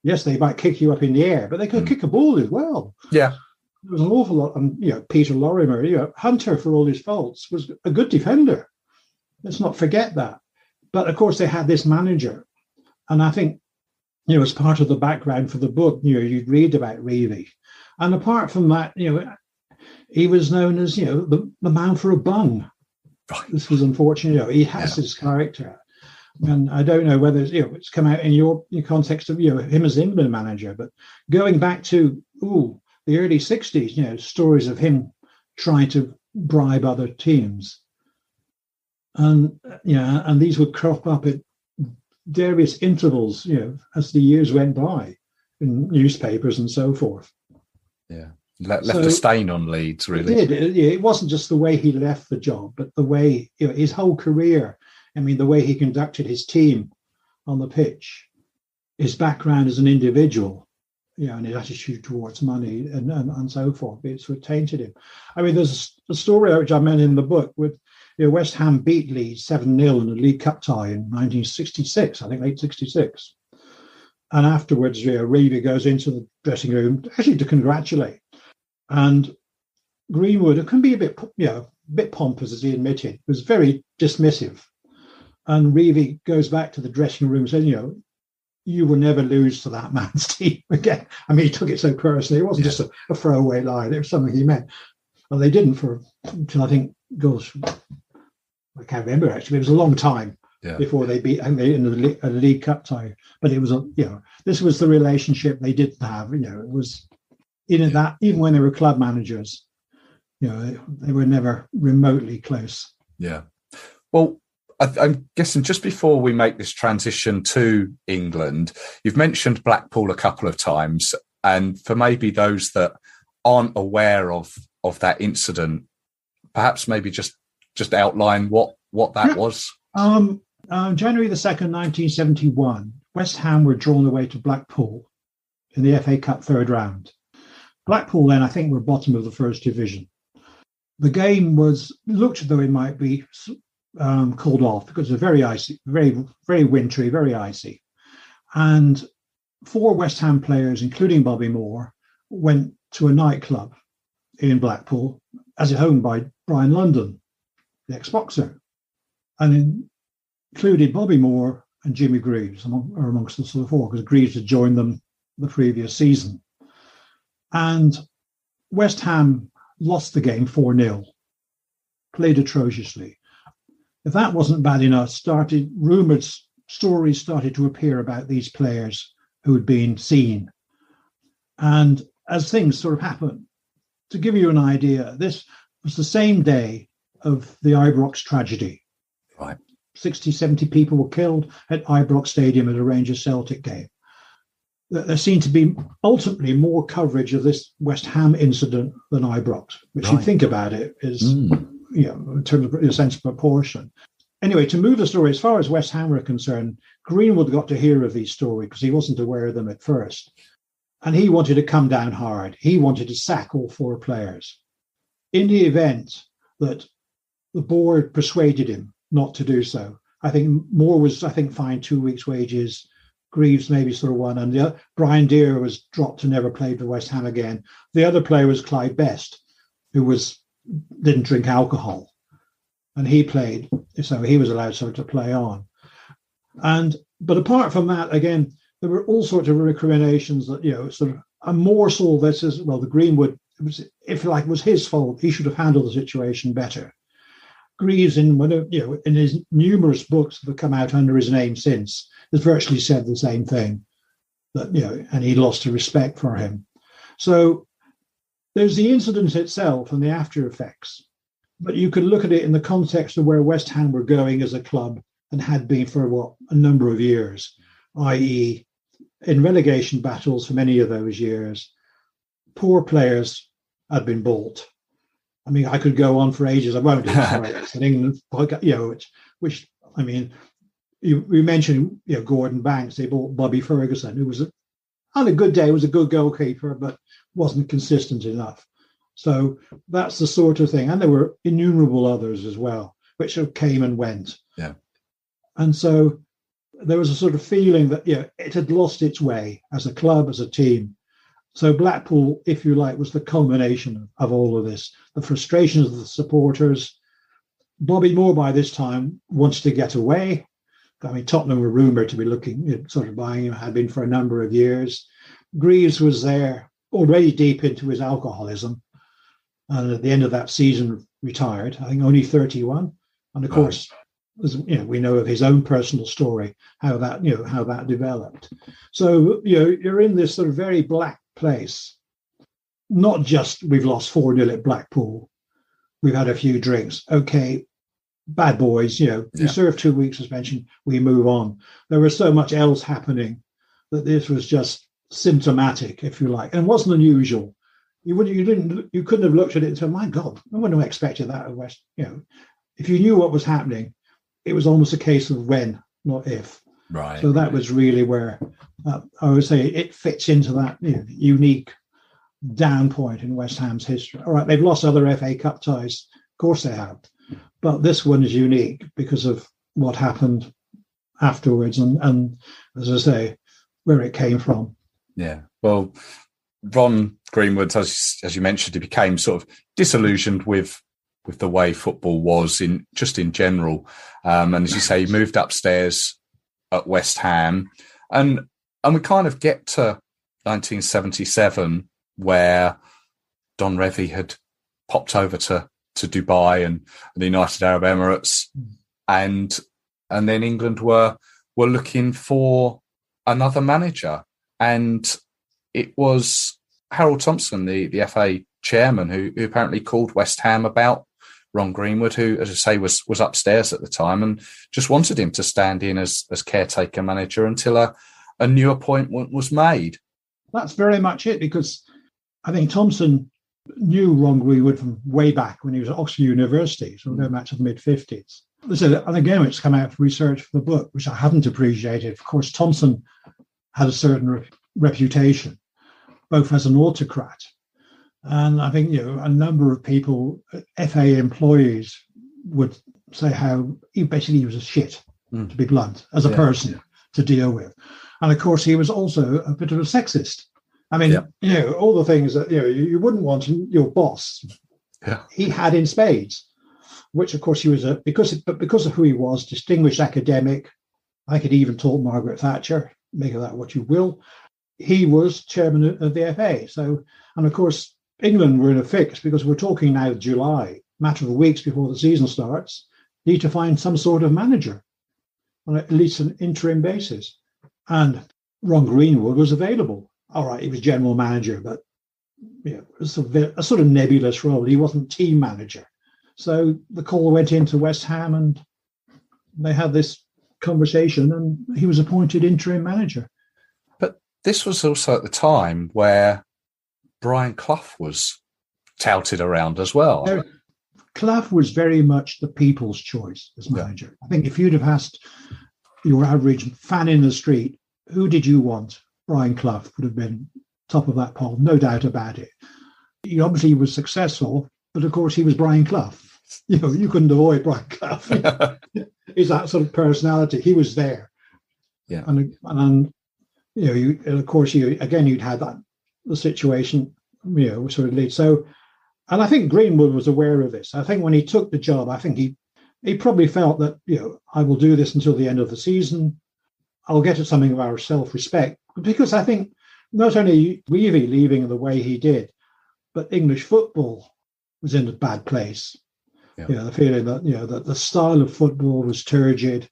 yes, they might kick you up in the air, but they could kick a ball as well. Yeah. There was an awful lot. And Peter Lorimer, Hunter, for all his faults, was a good defender. Let's not forget that. But of course, they had this manager, and I think as part of the background for the book, you'd read about Revie. And apart from that, he was known as, the man for a bung. Right. This was unfortunate. He has this character. And I don't know whether it's come out in your context of him as England manager, but going back to the early 60s, stories of him trying to bribe other teams. And these would crop up at various intervals, as the years went by in newspapers and so forth. Yeah. Left a stain on Leeds, really. It wasn't just the way he left the job, but the way, his whole career. I mean, the way he conducted his team on the pitch, his background as an individual, and his attitude towards money and so forth. It's what tainted him. I mean, there's a story which I meant in the book with West Ham beat Leeds 7-0 in the League Cup tie in 1966, I think late 66. And afterwards, Revie goes into the dressing room actually to congratulate. And Greenwood, who can be a bit pompous, as he admitted, was very dismissive. And Revie goes back to the dressing room and says, you will never lose to that man's team again. I mean, he took it so personally. It wasn't just a throwaway line. It was something he meant. Well, they didn't until I think, I can't remember actually. It was a long time before they beat in the League Cup tie. But it was this was the relationship they didn't have. It was that even when they were club managers, they were never remotely close. Yeah. Well, I'm guessing just before we make this transition to England, you've mentioned Blackpool a couple of times, and for maybe those that aren't aware of that incident, perhaps maybe just outline what that was. January the 2nd, 1971, West Ham were drawn away to Blackpool in the FA Cup third round. Blackpool then, I think, were bottom of the first division. The game looked as though it might be called off because it was very icy, very, very wintry, very icy. And 4 West Ham players, including Bobby Moore, went to a nightclub in Blackpool, as owned by Brian London. the ex-boxer, and included Bobby Moore and Jimmy Greaves amongst the sort of four, because Greaves had joined them the previous season. And West Ham lost the game 4-0, played atrociously. If that wasn't bad enough, stories started to appear about these players who had been seen. And as things sort of happened, to give you an idea, this was the same day of the Ibrox tragedy. Right. 60, 70 people were killed at Ibrox Stadium at a Rangers Celtic game. There seemed to be ultimately more coverage of this West Ham incident than Ibrox, which you think about it is, in terms of a sense of proportion. Anyway, to move the story, as far as West Ham were concerned, Greenwood got to hear of these stories because he wasn't aware of them at first. And he wanted to come down hard. He wanted to sack all four players. In the event that the board persuaded him not to do so, I think Moore was, fined 2 weeks' wages. Greaves maybe sort of one, and Brian Deere was dropped and never played for West Ham again. The other player was Clyde Best, who didn't drink alcohol, and he played, so he was allowed sort of to play on. But apart from that, again, there were all sorts of recriminations that a morsel that says, the Greenwood, was his fault. He should have handled the situation better. Greaves, in his numerous books that have come out under his name since, has virtually said the same thing, and he lost the respect for him. So there's the incident itself and the after effects, but you can look at it in the context of where West Ham were going as a club and had been for a number of years, i.e. in relegation battles for many of those years. Poor players had been bought. I mean, I could go on for ages. I won't. In England, you mentioned Gordon Banks. They bought Bobby Ferguson, who was on a good day was a good goalkeeper, but wasn't consistent enough. So that's the sort of thing. And there were innumerable others as well, which sort of came and went. Yeah. And so there was a sort of feeling that it had lost its way as a club, as a team. So Blackpool, if you like, was the culmination of all of this. The frustrations of the supporters. Bobby Moore, by this time, wants to get away. I mean, Tottenham were rumoured to be looking, sort of buying him, had been for a number of years. Greaves was there, already deep into his alcoholism. And at the end of that season, retired, I think only 31. And of course, we know of his own personal story, how that developed. So, you're in this sort of very black place. Not just we've lost 4-0 at Blackpool. We've had a few drinks. Okay, bad boys, you serve 2 weeks suspension, we move on. There was so much else happening that this was just symptomatic, if you like, and wasn't unusual. You couldn't have looked at it and said, my God, I wouldn't have expected that of West. If you knew what was happening, it was almost a case of when, not if. Right. So that was really where I would say it fits into that unique down point in West Ham's history. All right, they've lost other FA Cup ties, of course they have, but this one is unique because of what happened afterwards, and as I say, where it came from. Yeah. Well, Ron Greenwood, as you mentioned, he became sort of disillusioned with the way football was in general. And as you say, he moved upstairs at West Ham. And we kind of get to 1977 where Don Revie had popped over to Dubai and the United Arab Emirates. And then England were looking for another manager. And it was Harold Thompson, the FA chairman, who apparently called West Ham about Ron Greenwood, who, as I say, was upstairs at the time and just wanted him to stand in as caretaker manager until a new appointment was made. That's very much it, because I think Thompson knew Ron Greenwood from way back when he was at Oxford University, so going back to the mid-50s. And again, it's come out of research for the book, which I hadn't appreciated. Of course, Thompson had a certain reputation, both as an autocrat. And I think, a number of people, FA employees, would say how he was a shit, to be blunt, as a person to deal with. And of course, he was also a bit of a sexist. I mean, all the things that, you wouldn't want in your boss, he had in spades. which of course he was because of who he was, distinguished academic. I could even taught Margaret Thatcher, make of that what you will. He was chairman of the FA. So, and of course, England were in a fix because we're talking now July, matter of weeks before the season starts, need to find some sort of manager on at least an interim basis. And Ron Greenwood was available. All right, he was general manager, but it was a sort of nebulous role. He wasn't team manager. So the call went into West Ham and they had this conversation and he was appointed interim manager. But this was also at the time where Brian Clough was touted around as well. Clough was very much the people's choice as manager. I think if you'd have asked your average fan in the street, who did you want? Brian Clough would have been top of that poll, no doubt about it. He obviously was successful, but of course he was Brian Clough. You couldn't avoid Brian Clough. He's that sort of personality. He was there. Yeah. And of course you'd had that the situation, sort of lead. So, and I think Greenwood was aware of this. I think when he took the job, I think he probably felt that, I will do this until the end of the season. I'll get at something of our self-respect, because I think not only Revie leaving the way he did, but English football was in a bad place. Yeah. The feeling that, that the style of football was turgid.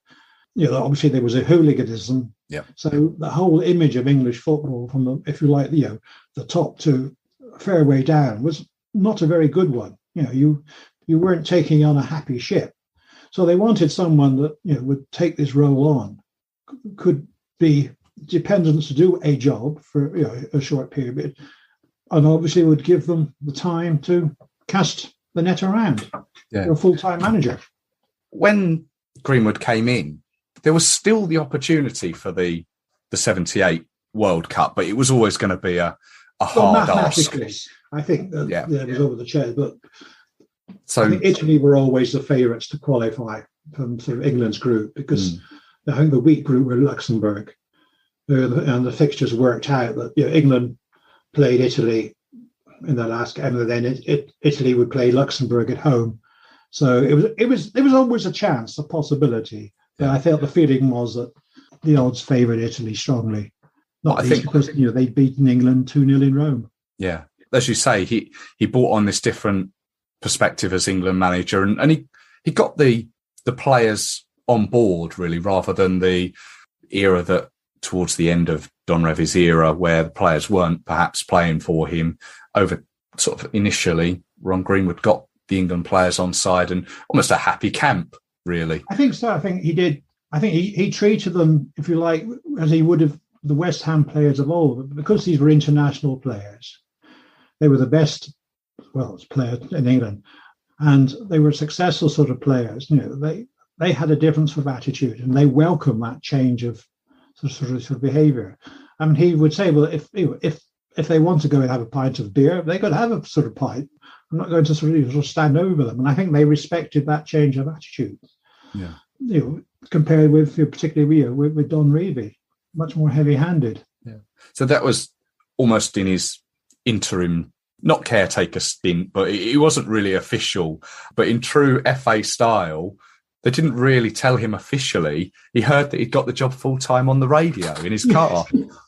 Obviously there was a hooliganism. Yeah. So the whole image of English football from the, if you like, the top to a fair way down was not a very good one. You weren't taking on a happy ship. So they wanted someone that, would take this role on, could be dependent to do a job for a short period, and obviously would give them the time to cast the net around for a full-time manager. When Greenwood came in, there was still the opportunity for the 78 World Cup, but it was always going to be a hard ask. I think that it was over the chair, but so I think Italy were always the favourites to qualify from sort of England's group, because I think the weak group were Luxembourg, and the fixtures worked out that England played Italy in the last game, and then Italy would play Luxembourg at home. So it was always a chance, a possibility. But I felt the feeling was that the odds favoured Italy strongly, not least because they'd beaten England 2-0 in Rome. Yeah, as you say, he brought on this different perspective as England manager, and he got the players on board really, rather than the era that towards the end of Don Revie's era, where the players weren't perhaps playing for him. Over sort of initially, Ron Greenwood got the England players on side and almost a happy camp, really. I think so. I think he did. I think he treated them, if you like, as he would have the West Ham players of old, because these were international players. They were the best, players in England, and they were successful sort of players. They had a different sort of attitude, and they welcomed that change of sort of behaviour. I mean, he would say, well, if they want to go and have a pint of beer, they could have a sort of pint. I'm not going to sort of stand over them. And I think they respected that change of attitude. Yeah. Compared with particularly with Don Revie, much more heavy-handed. Yeah. So that was almost in his interim, not caretaker stint, but it wasn't really official. But in true FA style, they didn't really tell him officially. He heard that he'd got the job full-time on the radio in his car.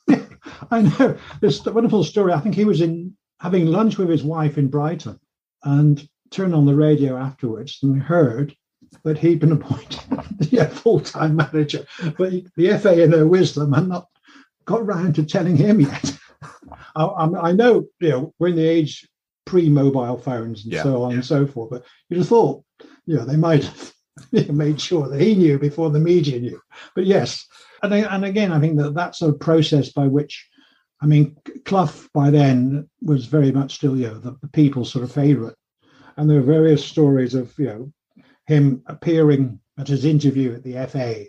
Yeah, I know. There's a wonderful story. I think he was having lunch with his wife in Brighton and turned on the radio afterwards and heard that he'd been appointed full-time manager. But the FA, in their wisdom, had not got round to telling him yet. I know, we're in the age pre-mobile phones and so on and so forth, but you'd have thought, they might have made sure that he knew before the media knew. But yes, and again, I think that's a process by which, Clough by then was very much still, the people's sort of favourite. And there are various stories of, him appearing at his interview at the FA,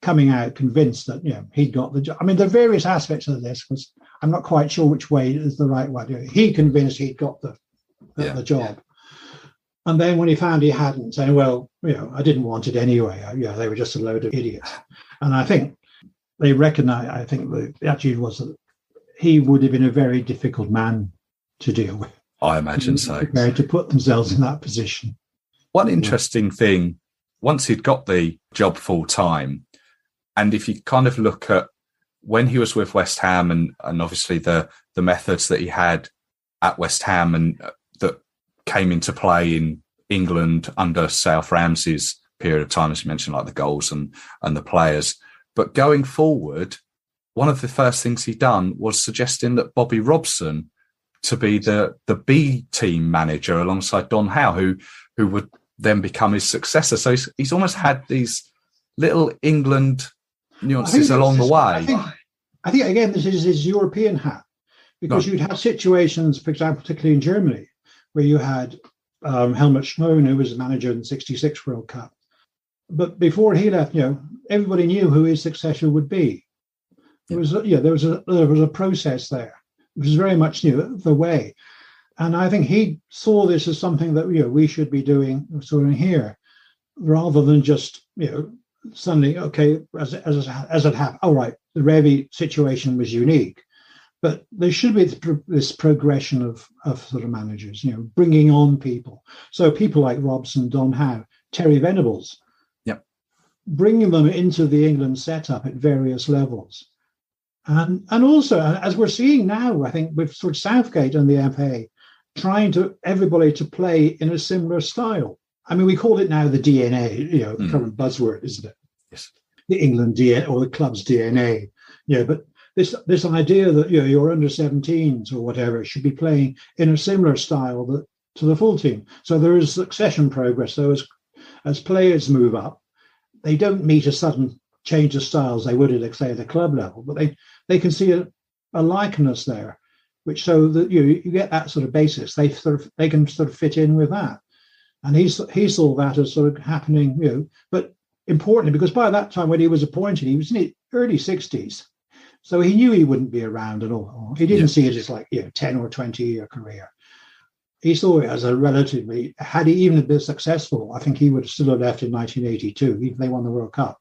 coming out convinced that, he'd got the job. The various aspects of this was, I'm not quite sure which way is the right one. He convinced he'd got the job. And then when he found he hadn't, saying, well, I didn't want it anyway. They were just a load of idiots. And I think they recognise, I think the attitude was that he would have been a very difficult man to deal with. I imagine so. Prepared to put themselves in that position. One interesting thing, once he'd got the job full time, and if you kind of look at when he was with West Ham and obviously the methods that he had at West Ham and that came into play in England under South Ramsey's period of time, as you mentioned, like the goals and the players. But going forward, one of the first things he done was suggesting that Bobby Robson to be the B team manager alongside Don Howe, who would then become his successor. So he's almost had these little England nuances along the way. I think again, this is his European hat, because you'd have situations, for example, particularly in Germany, where you had Helmut Schmoen, who was the manager in the '66 World Cup. But before he left, everybody knew who his successor would be. There was a process there, which was very much the way. And I think he saw this as something that we should be doing sort of here, rather than just suddenly, okay, as it happened. All right, the Revie situation was unique, but there should be this progression of sort of managers, bringing on people. So people like Robson, Don Howe, Terry Venables, bringing them into the England setup at various levels. And also, as we're seeing now, I think with sort of Southgate and the FA, trying to everybody to play in a similar style. I mean, we call it now the DNA, current buzzword, isn't it? Yes. The England DNA or the club's DNA. But this idea that your under 17s or whatever should be playing in a similar style to the full team. So there is succession progress. So as players move up, they don't meet a sudden change of styles they would at, say, at the club level, but they can see a likeness there, which so that you get that sort of basis. They can sort of fit in with that, and he saw that as sort of happening. But importantly, because by that time when he was appointed, he was in his early 60s, so he knew he wouldn't be around at all. He didn't see it as like 10 or 20 year career. He saw it as a relatively, had he even been successful, I think he would still have left in 1982, even if they won the World Cup.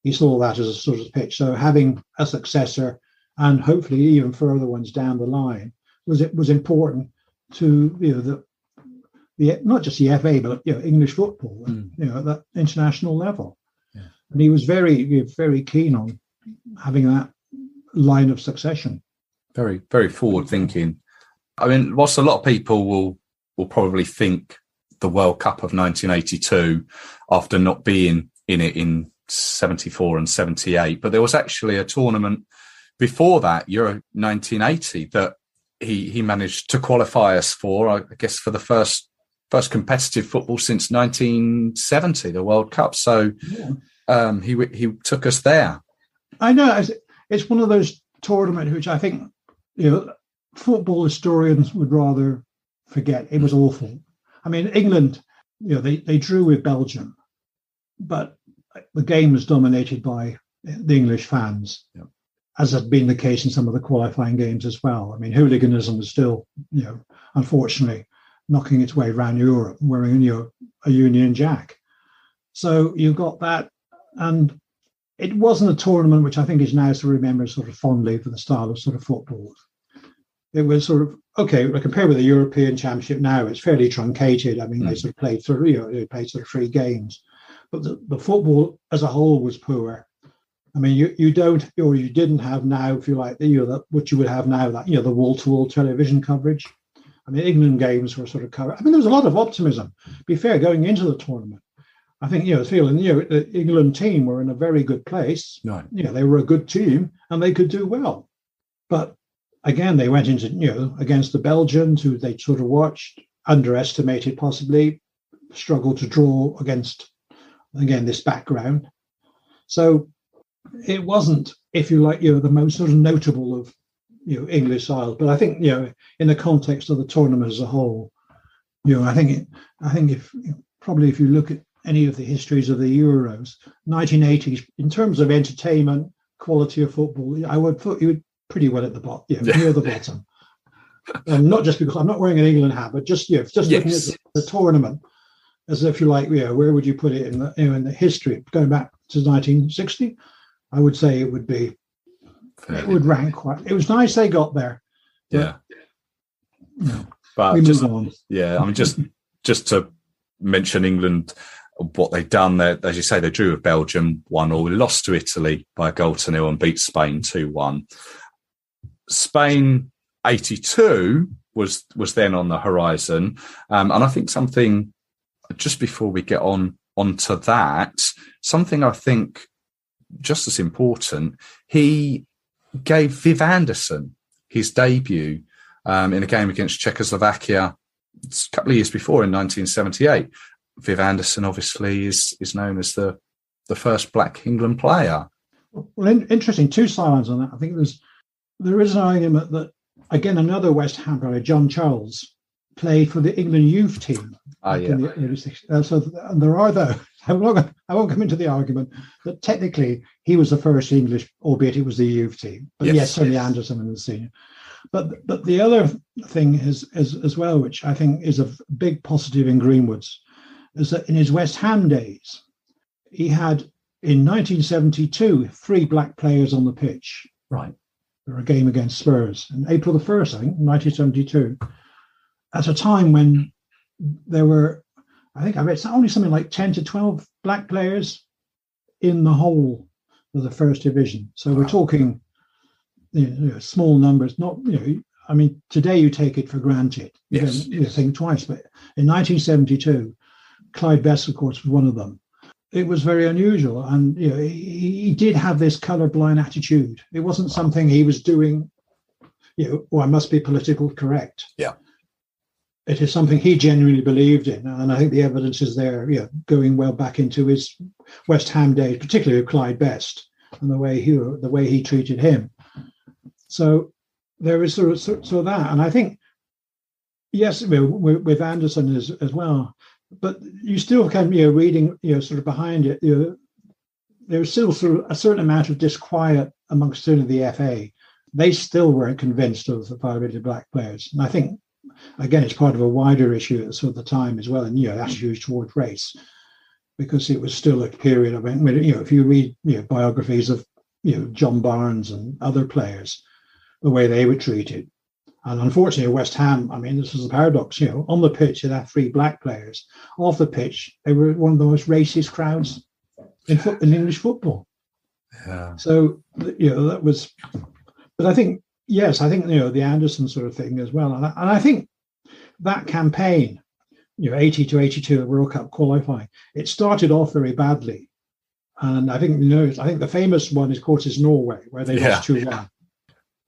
He saw that as a sort of pitch. So having a successor and hopefully even further ones down the line was important to the not just the FA but English football at that international level. Yeah. And he was very, very keen on having that line of succession. Very, very forward thinking. I mean, whilst a lot of people will probably think the World Cup of 1982 after not being in it in 74 and 78, but there was actually a tournament before that, Euro 1980, that he managed to qualify us for, I guess, for the first competitive football since 1970, the World Cup. So he took us there. I know it's one of those tournaments which I think football historians would rather forget. It was awful. I mean, England, they drew with Belgium, but the game was dominated by the English fans, as had been the case in some of the qualifying games as well. I mean, hooliganism was still, unfortunately, knocking its way around Europe, wearing a Union Jack. So you got that, and it wasn't a tournament which I think is now sort of remembered sort of fondly for the style of sort of football. It was sort of, okay, compared with the European Championship now, it's fairly truncated. I mean, they sort of played they played sort of 3 games. But the football as a whole was poor. I mean, you didn't have now, if you like, what you would have now, that the wall-to-wall television coverage. I mean, England games were sort of covered. I mean, there was a lot of optimism. To be fair, going into the tournament, I think feeling the England team were in a very good place. Right. They were a good team and they could do well. But again, they went into against the Belgians, who they sort of watched, underestimated, possibly struggled to draw against. Again, this background. So it wasn't, if you like, the most sort of notable of English styles. But I think in the context of the tournament as a whole, I think if you look at any of the histories of the Euros, 1980s, in terms of entertainment, quality of football, I would put you pretty well at the bottom, near the bottom. Not just because I'm not wearing an England hat, but just looking at the tournament. As if you like, where would you put it in the history going back to 1960? I would say it would be. It would rank quite. It was nice they got there. Yeah. But we just move on. Yeah, I mean, just to mention England, what they've done there. As you say, they drew with Belgium 1-1, lost to Italy by a 0-0 and beat Spain 2-1. Spain 82 was then on the horizon. And I think something, just before we get onto that, something I think just as important, he gave Viv Anderson his debut in a game against Czechoslovakia a couple of years before in 1978. Viv Anderson obviously is known as the first black England player. Well, interesting. Two sides on that. I think there is an argument that, again, another West Ham player, John Charles, played for the England youth team. In the early 60s. So there are those. I won't come into the argument that technically he was the first English, albeit it was the youth team. But yes, certainly Anderson and the senior. But the other thing is as well, which I think is a big positive in Greenwood's, is that in his West Ham days, he had in 1972 3 black players on the pitch. Right. For a game against Spurs in April the 1st, I think, 1972. At a time when there were, I think I read only something like 10 to 12 black players in the whole of the first division. So we're talking small numbers, not, I mean, today you take it for granted. Yes. You don't think twice. But in 1972, Clyde Best, of course, was one of them. It was very unusual. And he did have this colourblind attitude. It wasn't something he was doing, I must be politically correct. Yeah. It is something he genuinely believed in. And I think the evidence is there, going well back into his West Ham days, particularly with Clyde Best and the way he treated him. So there is sort of that. And I think, yes, with Anderson as well, but you still can, reading, sort of behind it, there's still sort of a certain amount of disquiet amongst certainly the FA. They still weren't convinced of the viability of black players. And I think, again, it's part of a wider issue at sort of the time as well, and, attitudes towards race, because it was still a period of, if you read, biographies of, John Barnes and other players, the way they were treated. And unfortunately, West Ham, I mean, this was the paradox, on the pitch, they had 3 black players. Off the pitch, they were one of the most racist crowds in English football. Yeah. So, that was, but I think, the Anderson sort of thing as well. And I think that campaign, 80 to 82, the World Cup qualifying, it started off very badly. And I think, I think the famous one, of course, is Norway, where they lost 2-1.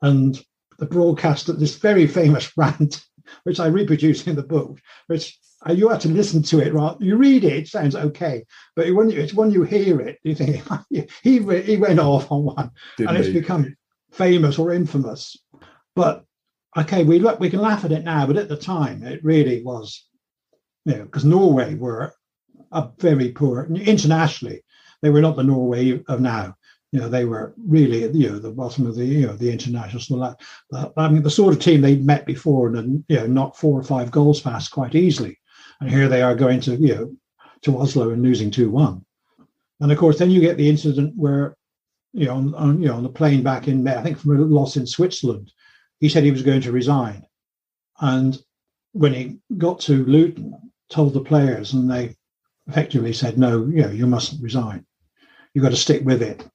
And the broadcast of this very famous rant, which I reproduce in the book, which you have to listen to it, right? You read it, it sounds okay. But when you hear it, you think, he went off on one. It's become famous or infamous. But, okay, we can laugh at it now, but at the time, it really was, because Norway were a very poor, internationally, they were not the Norway of now. They were really at the bottom of the international. I mean, the sort of team they'd met before and knocked 4 or 5 goals past quite easily, and here they are going to Oslo and losing 2-1. And of course, then you get the incident where on the plane back in May, I think from a loss in Switzerland, he said he was going to resign, and when he got to Luton, told the players, and they effectively said, "No, you mustn't resign. You've got to stick with it."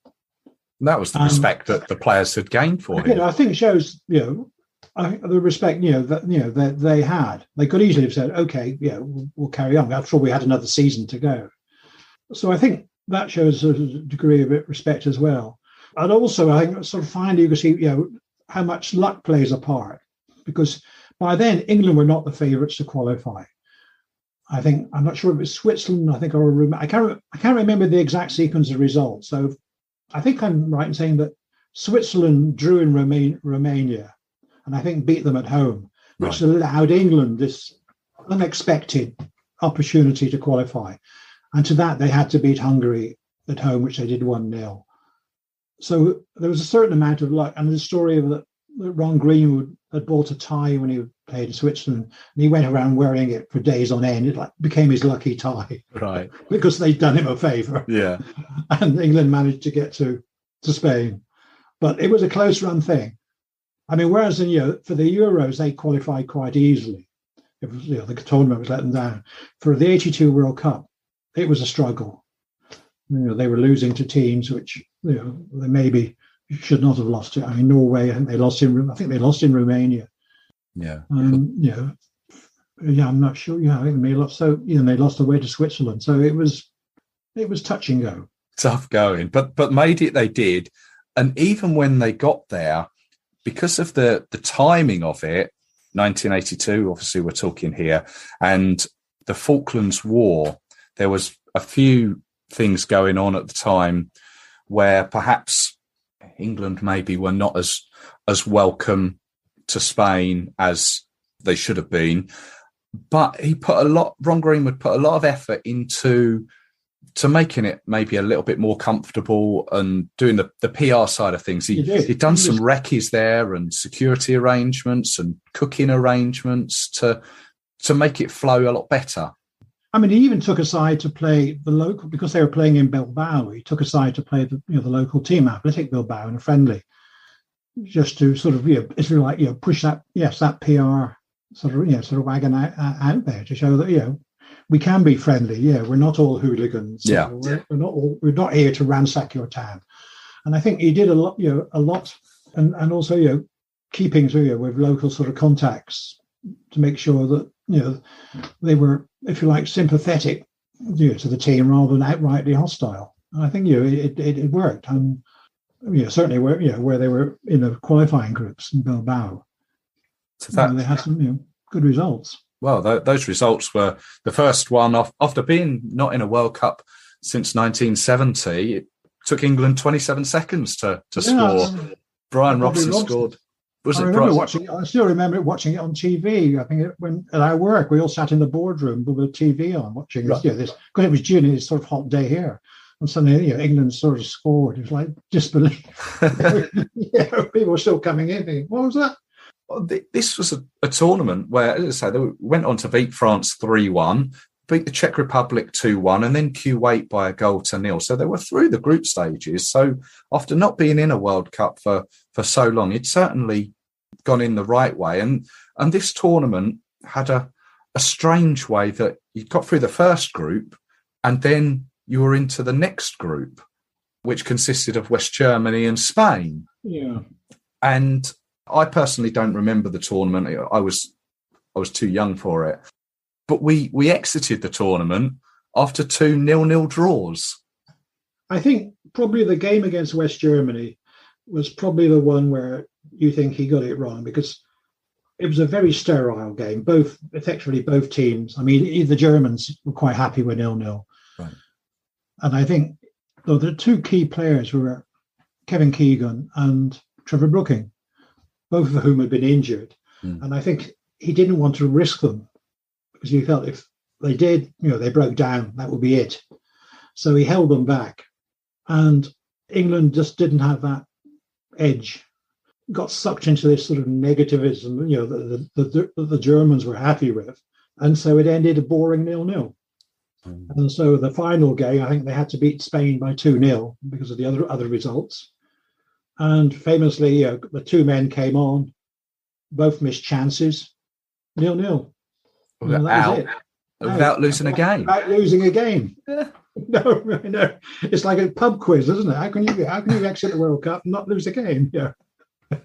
That was the respect that the players had gained for him. I think it shows, the respect, that they had. They could easily have said, "Okay, we'll carry on." After all, we had another season to go. So I think that shows a degree of respect as well. And also, I think, sort of finally, you can see, how much luck plays a part, because by then England were not the favourites to qualify. I think, I'm not sure if it was Switzerland. I think I can't remember the exact sequence of results. So I think I'm right in saying that Switzerland drew in Romania, and I think beat them at home, which allowed England this unexpected opportunity to qualify. And to that, they had to beat Hungary at home, which they did 1-0. So there was a certain amount of luck. And the story of that Ron Greenwood had bought a tie when he played in Switzerland, and he went around wearing it for days on end. It became his lucky tie, right? Because they'd done him a favour. Yeah, and England managed to get to Spain, but it was a close run thing. I mean, whereas for the Euros they qualified quite easily. it was, the tournament was letting down. For the '82 World Cup, it was a struggle. They were losing to teams which they maybe should not have lost to. I mean, Norway, I think they lost in Romania. Yeah. I'm not sure. Yeah, I think they lost. So they lost away to Switzerland. So it was touch and go. Tough going, but made it. They did, and even when they got there, because of the timing of it, 1982. Obviously, we're talking here, and the Falklands War. There was a few things going on at the time where perhaps England maybe were not as welcome to Spain as they should have been. But Ron Greenwood put a lot of effort into making it maybe a little bit more comfortable and doing the PR side of things. He'd done some recce's there and security arrangements and cooking arrangements to make it flow a lot better. I mean, he even took aside to play the local, because they were playing in Bilbao. He took aside to play the local team, Athletic Bilbao, in a friendly, just to sort of push that PR sort of wagon out there to show that we can be friendly. Yeah, we're not all hooligans. Yeah, we're not here to ransack your town. And I think he did a lot, and also keeping with local sort of contacts to make sure that they were, if you like, sympathetic to the team rather than outrightly hostile. And I think it worked, and certainly where they were in the qualifying groups in Bilbao, so they had some good results. Well, those results were the first one after being not in a World Cup since 1970. It took England 27 seconds to score. Brian Robson scored. I still remember watching it on TV. I think when at our work, we all sat in the boardroom with the TV on watching this, because it was June, it's sort of hot day here. And suddenly, England sort of scored. It was like disbelief. People were still coming in thinking, what was that? Well, this was a tournament where, as I say, they went on to beat France 3-1, beat the Czech Republic 2-1, and then Kuwait by a 0-0. So they were through the group stages. So after not being in a World Cup for so long, it's certainly gone in the right way. And this tournament had a strange way that you got through the first group and then you were into the next group, which consisted of West Germany and Spain. Yeah. And I personally don't remember the tournament. I was too young for it. But we exited the tournament after 2 0-0 draws. I think probably the game against West Germany was probably the one where you think he got it wrong, because it was a very sterile game. Both teams. I mean, the Germans were quite happy with 0-0. Right. And I think the two key players were Kevin Keegan and Trevor Brooking, both of whom had been injured. Mm. And I think he didn't want to risk them, because he felt if they did, they broke down, that would be it. So he held them back. And England just didn't have that edge. Got sucked into this sort of negativism, the Germans were happy with. And so it ended a boring 0-0. Mm. And so the final game, I think they had to beat Spain by 2-0 because of the other results. And famously, the two men came on, both missed chances, 0-0. Without losing a game. Without losing a game. Yeah. No. It's like a pub quiz, isn't it? How can you exit the World Cup and not lose a game? Yeah.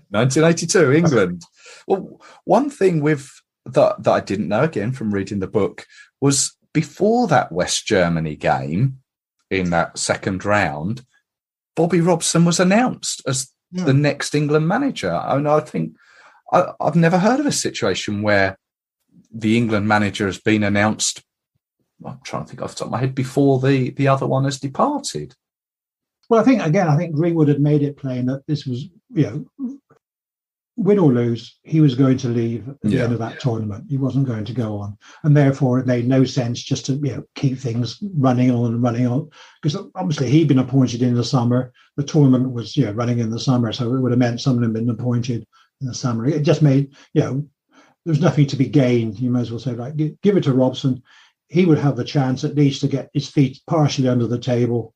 1982, England. Well, one thing that I didn't know, again from reading the book, was before that West Germany game in that second round, Bobby Robson was announced as the next England manager. I mean, I think I've never heard of a situation where the England manager has been announced. I'm trying to think off the top of my head before the other one has departed. Well, I think Greenwood had made it plain that this was, win or lose, he was going to leave at the end of that tournament. He wasn't going to go on. And therefore, it made no sense just to keep things running on. Because obviously he'd been appointed in the summer. The tournament was running in the summer, so it would have meant someone had been appointed in the summer. It just made, there's nothing to be gained. You might as well say, right, give it to Robson. He would have the chance at least to get his feet partially under the table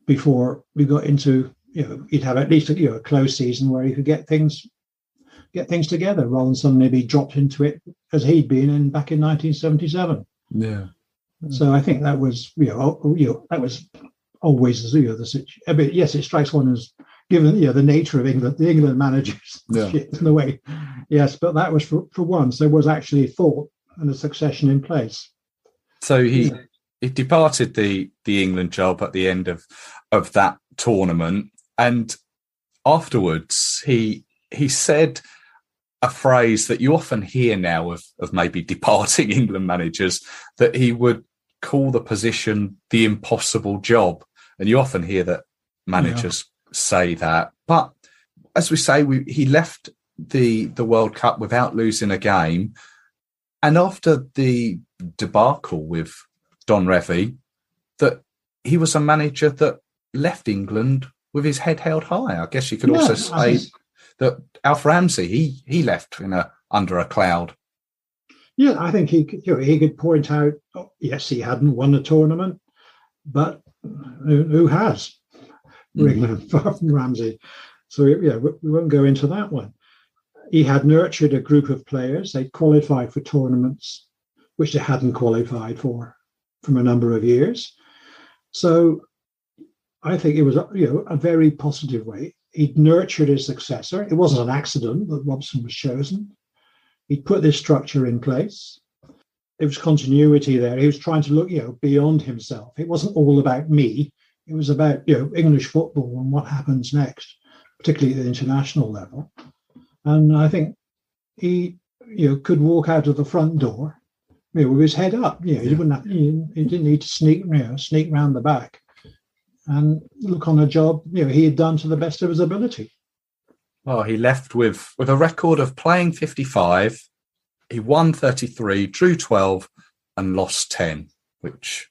before we got into, he'd have at least a close season where he could get things get things together rather than suddenly be dropped into it as he'd been back in 1977. Yeah. So I think that was, that was always the situation. I mean, yes, it strikes one as, given the nature of England, the England managers, in the way, yes, but that was for once there was actually thought and a succession in place. So he departed the England job at the end of that tournament, and afterwards he said a phrase that you often hear now of maybe departing England managers, that he would call the position the impossible job. And you often hear that managers say that. But as we say, he left the World Cup without losing a game. And after the debacle with Don Revie, that he was a manager that left England with his head held high. I guess you could also say that Alf Ramsey, he left under a cloud. Yeah, I think he could point out, yes, he hadn't won a tournament, but who has? England, far from Ramsey. So we won't go into that one. He had nurtured a group of players. They qualified for tournaments which they hadn't qualified for from a number of years. So I think it was a very positive way. He'd nurtured his successor. It wasn't an accident that Robson was chosen. He'd put this structure in place. There was continuity there. He was trying to look, beyond himself. It wasn't all about me. It was about, English football and what happens next, particularly at the international level. And I think he, could walk out of the front door, with his head up. He didn't need to sneak round the back and look on a job, he had done to the best of his ability. Well, he left with a record of playing 55. He won 33, drew 12, and lost 10, which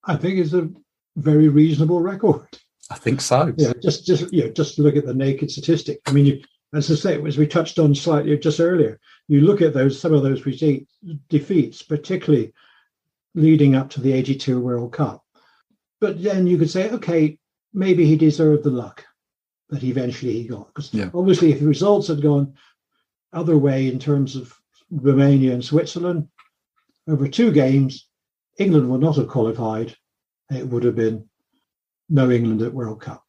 I think is a very reasonable record. I think so. Yeah, just look at the naked statistic. I mean, as I say, as we touched on slightly just earlier, you look at some of those defeats, particularly leading up to the 82 World Cup. But then you could say, okay, maybe he deserved the luck that eventually he got. Because obviously, if the results had gone other way in terms of Romania and Switzerland, over 2 games, England would not have qualified. It would have been no England at World Cup.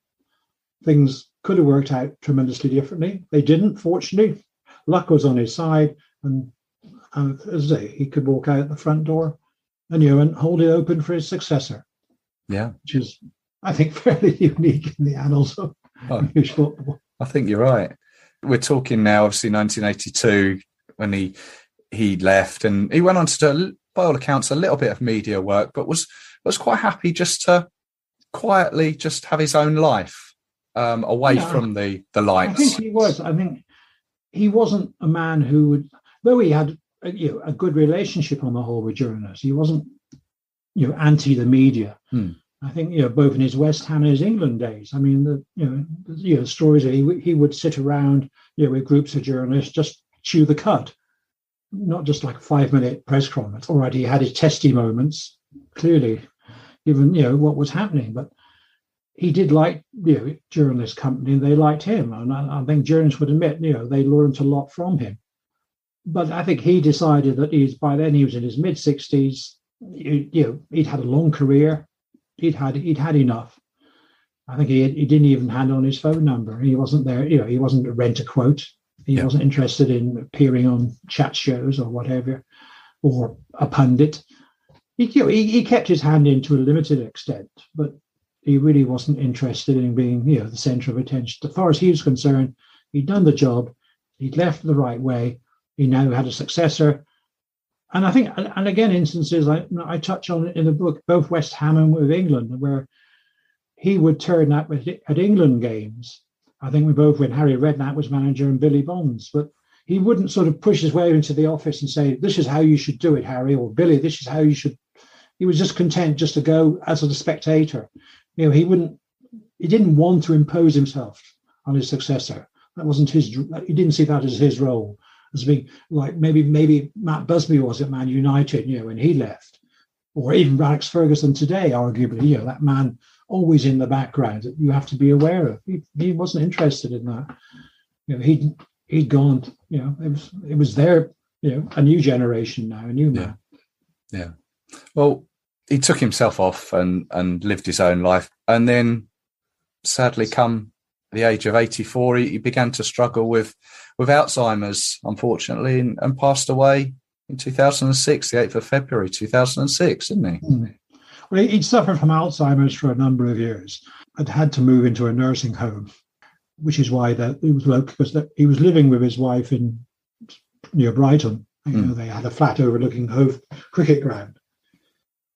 Things could have worked out tremendously differently. They didn't, fortunately. Luck was on his side, and as I say, he could walk out the front door and hold it open for his successor. Yeah, which is, I think, fairly unique in the annals of English football. I think you're right. We're talking now, obviously, 1982 when he left, and he went on to do, by all accounts, a little bit of media work, but was quite happy just to quietly just have his own life away from the lights. I think he was. I think he wasn't a man who would, though he had a good relationship on the whole with journalists, he wasn't anti the media. I think both in his West Ham and his England days. I mean, the stories that he would sit around with groups of journalists, just chew the cud, not just like a 5-minute press conference. All right, he had his testy moments, clearly, given what was happening, but he did like journalist company, and they liked him, and I think journalists would admit they learned a lot from him. But I think he decided that by then he was in his mid-60s. He'd had a long career. He'd had enough. I think he didn't even hand on his phone number. He wasn't there. He wasn't a rent a quote. He wasn't interested in appearing on chat shows or whatever, or a pundit. He kept his hand in to a limited extent, but he really wasn't interested in being the centre of attention. As far as he was concerned, he'd done the job. He'd left the right way. He now had a successor. And I think, and again, instances I touch on in the book, both West Ham and with England, where he would turn up at England games. I think when Harry Redknapp was manager and Billy Bonds, but he wouldn't sort of push his way into the office and say, "This is how you should do it, Harry," or "Billy, this is how you should." He was just content just to go as a spectator. He didn't want to impose himself on his successor. That wasn't his. He didn't see that as his role. As being like maybe Matt Busby was at Man United, when he left, or even Alex Ferguson today, arguably, that man always in the background that you have to be aware of. He wasn't interested in that. he'd gone. It was there. A new generation now, a new man. Yeah. Well, he took himself off and lived his own life, and then sadly, come the age of 84, he began to struggle with Alzheimer's, unfortunately, and passed away in 2006, the 8th of February 2006, didn't he? Mm. Well, he'd suffered from Alzheimer's for a number of years. Had to move into a nursing home, which is why because he was living with his wife in near Brighton. They had a flat overlooking Hove cricket ground.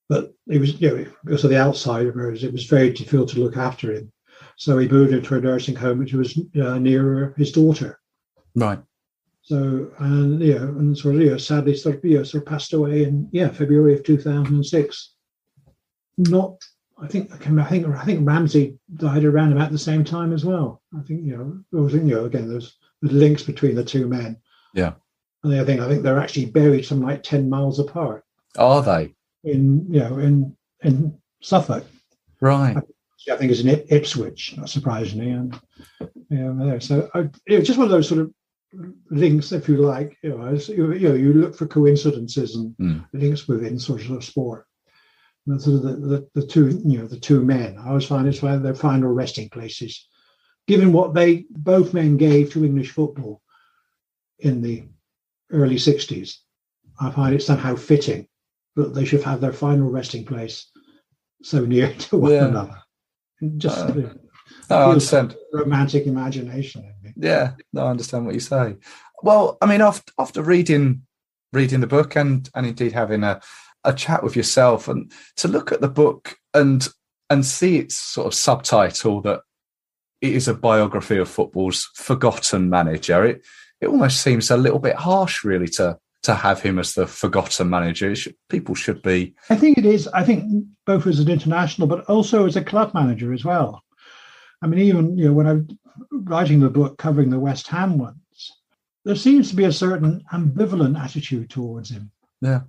But it was, because of the Alzheimer's, it was very difficult to look after him. So he moved into a nursing home, which was near his daughter. Right. So, sadly, sort of passed away in February of 2006. I think Ramsey died around about the same time as well. I think again, there's links between the two men. Yeah. And I think they're actually buried some like 10 miles apart. Are they? In Suffolk. Right. I think it's in Ipswich, not surprisingly, and there. So just one of those sort of links, if you like. You look for coincidences and links within sort of sport. And sort of the two men. I always find it's one of their final resting places, given what both men gave to English football in the early 60s. I find it somehow fitting that they should have their final resting place so near to one another. Just I understand. Romantic imagination. Yeah, no, I understand what you say. Well, I mean, after reading the book and indeed having a chat with yourself, and to look at the book and see its sort of subtitle that it is a biography of football's forgotten manager, it almost seems a little bit harsh, really, to have him as the forgotten manager. People should be. I think it is. I think both as an international, but also as a club manager as well. I mean, even when I'm writing the book covering the West Ham ones, there seems to be a certain ambivalent attitude towards him. Yeah.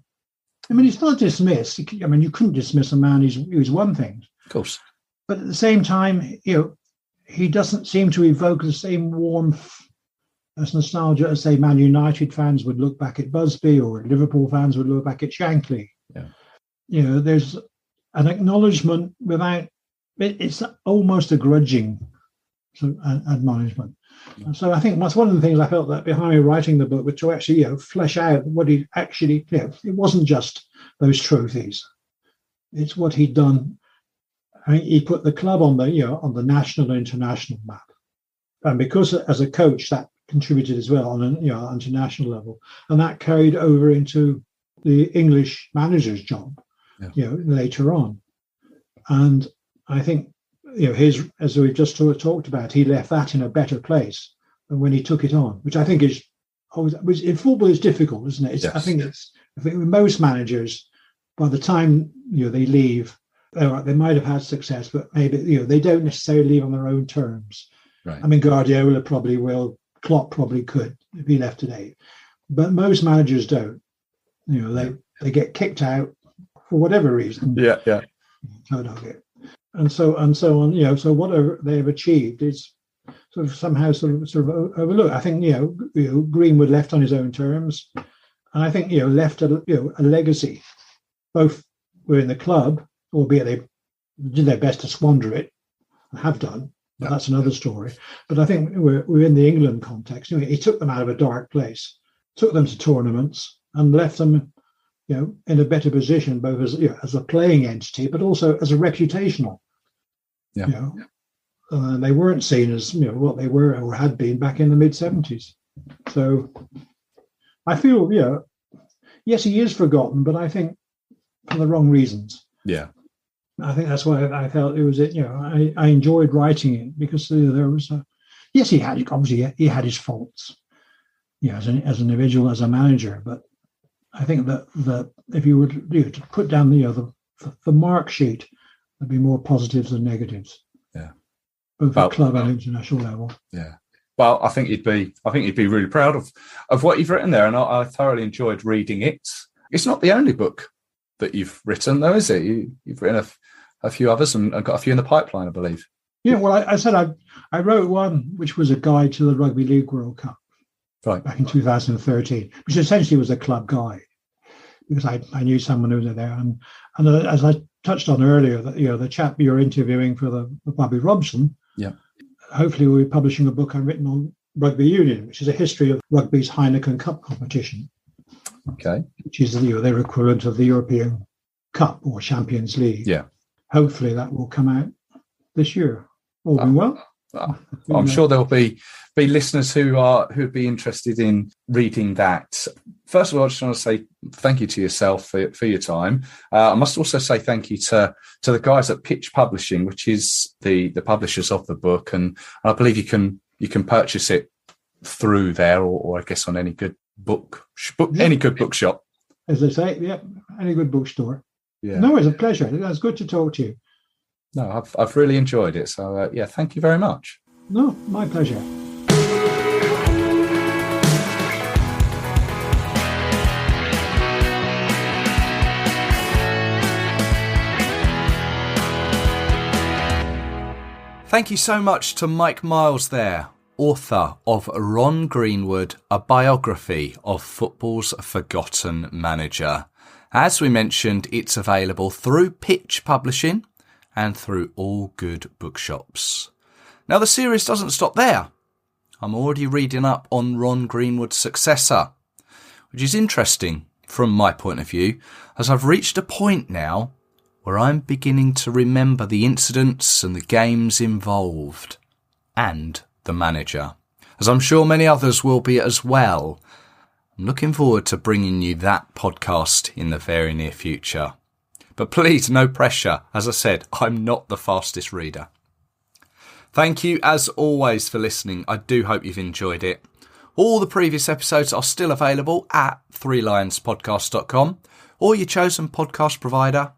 I mean, he's not dismissed. I mean, you couldn't dismiss a man who's won things. Of course. But at the same time, he doesn't seem to evoke the same warmth as nostalgia as, say, Man United fans would look back at Busby, or Liverpool fans would look back at Shankly. Yeah. There's an acknowledgement without, it's almost a grudging sort of acknowledgement. Yeah. So I think that's one of the things I felt that behind me writing the book was to actually, flesh out what he actually, it wasn't just those trophies. It's what he'd done. I mean, he put the club on the national and international map. And because as a coach, that contributed as well on an international level, and that carried over into the English manager's job, later on. And I think his, as we've just talked about, he left that in a better place than when he took it on, which I think is always in football is difficult, isn't it? Yes. I think with most managers, by the time they leave, they might have had success, but maybe they don't necessarily leave on their own terms. Right. I mean, Guardiola probably will. Klopp probably could if he left today, but most managers don't. They get kicked out for whatever reason. Yeah. And so on. So whatever they've achieved is sort of somehow sort of overlooked. I think Greenwood left on his own terms, and I think left a legacy. Both were in the club, albeit they did their best to squander it, and have done. But that's another story. But I think we're in the England context. He took them out of a dark place, took them to tournaments, and left them, in a better position, both as a playing entity, but also as a reputational. Yeah. They weren't seen as what they were or had been back in the mid-70s. So I feel, yes, he is forgotten, but I think for the wrong reasons. Yeah. I think that's why I felt it was I enjoyed writing it, because there was he had his faults, as an individual, as a manager. But I think that if you were to put down the mark sheet, there'd be more positives than negatives. Yeah, both at club and international level. Yeah. Well, I think you'd be really proud of what you've written there, and I thoroughly enjoyed reading it. It's not the only book that you've written, though, is it? You've written a few others and got a few in the pipeline, I believe. Yeah, well, I said I wrote one which was a guide to the Rugby League World Cup. back in 2013, which essentially was a club guide, because I knew someone who was there. And as I touched on earlier, that the chap you're interviewing for the Bobby Robson, hopefully we'll be publishing a book I've written on rugby union, which is a history of rugby's Heineken Cup competition. Okay. Which is their equivalent of the European Cup or Champions League. Yeah. Hopefully that will come out this year. All being well. I'm sure there'll be listeners who'd be interested in reading that. First of all, I just want to say thank you to yourself for your time. I must also say thank you to the guys at Pitch Publishing, which is the publishers of the book, and I believe you can purchase it through there, or I guess on any good any good bookshop. As they say, any good bookstore. Yeah. No, it's a pleasure. It's good to talk to you. No, I've really enjoyed it. So thank you very much. No, my pleasure. Thank you so much to Mike Miles there, author of Ron Greenwood, a biography of football's forgotten manager. As we mentioned, it's available through Pitch Publishing and through all good bookshops. Now, the series doesn't stop there. I'm already reading up on Ron Greenwood's successor, which is interesting from my point of view, as I've reached a point now where I'm beginning to remember the incidents and the games involved, and the manager, as I'm sure many others will be as well. I'm looking forward to bringing you that podcast in the very near future. But please, no pressure. As I said, I'm not the fastest reader. Thank you, as always, for listening. I do hope you've enjoyed it. All the previous episodes are still available at threelionspodcast.com or your chosen podcast provider,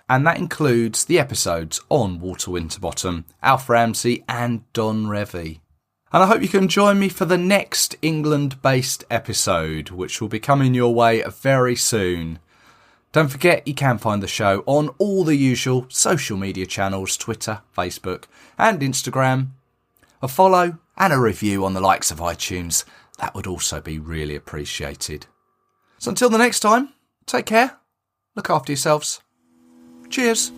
and that includes the episodes on Walter Winterbottom, Alf Ramsey and Don Revie. And I hope you can join me for the next England-based episode, which will be coming your way very soon. Don't forget, you can find the show on all the usual social media channels, Twitter, Facebook and Instagram. A follow and a review on the likes of iTunes, that would also be really appreciated. So until the next time, take care, look after yourselves. Cheers.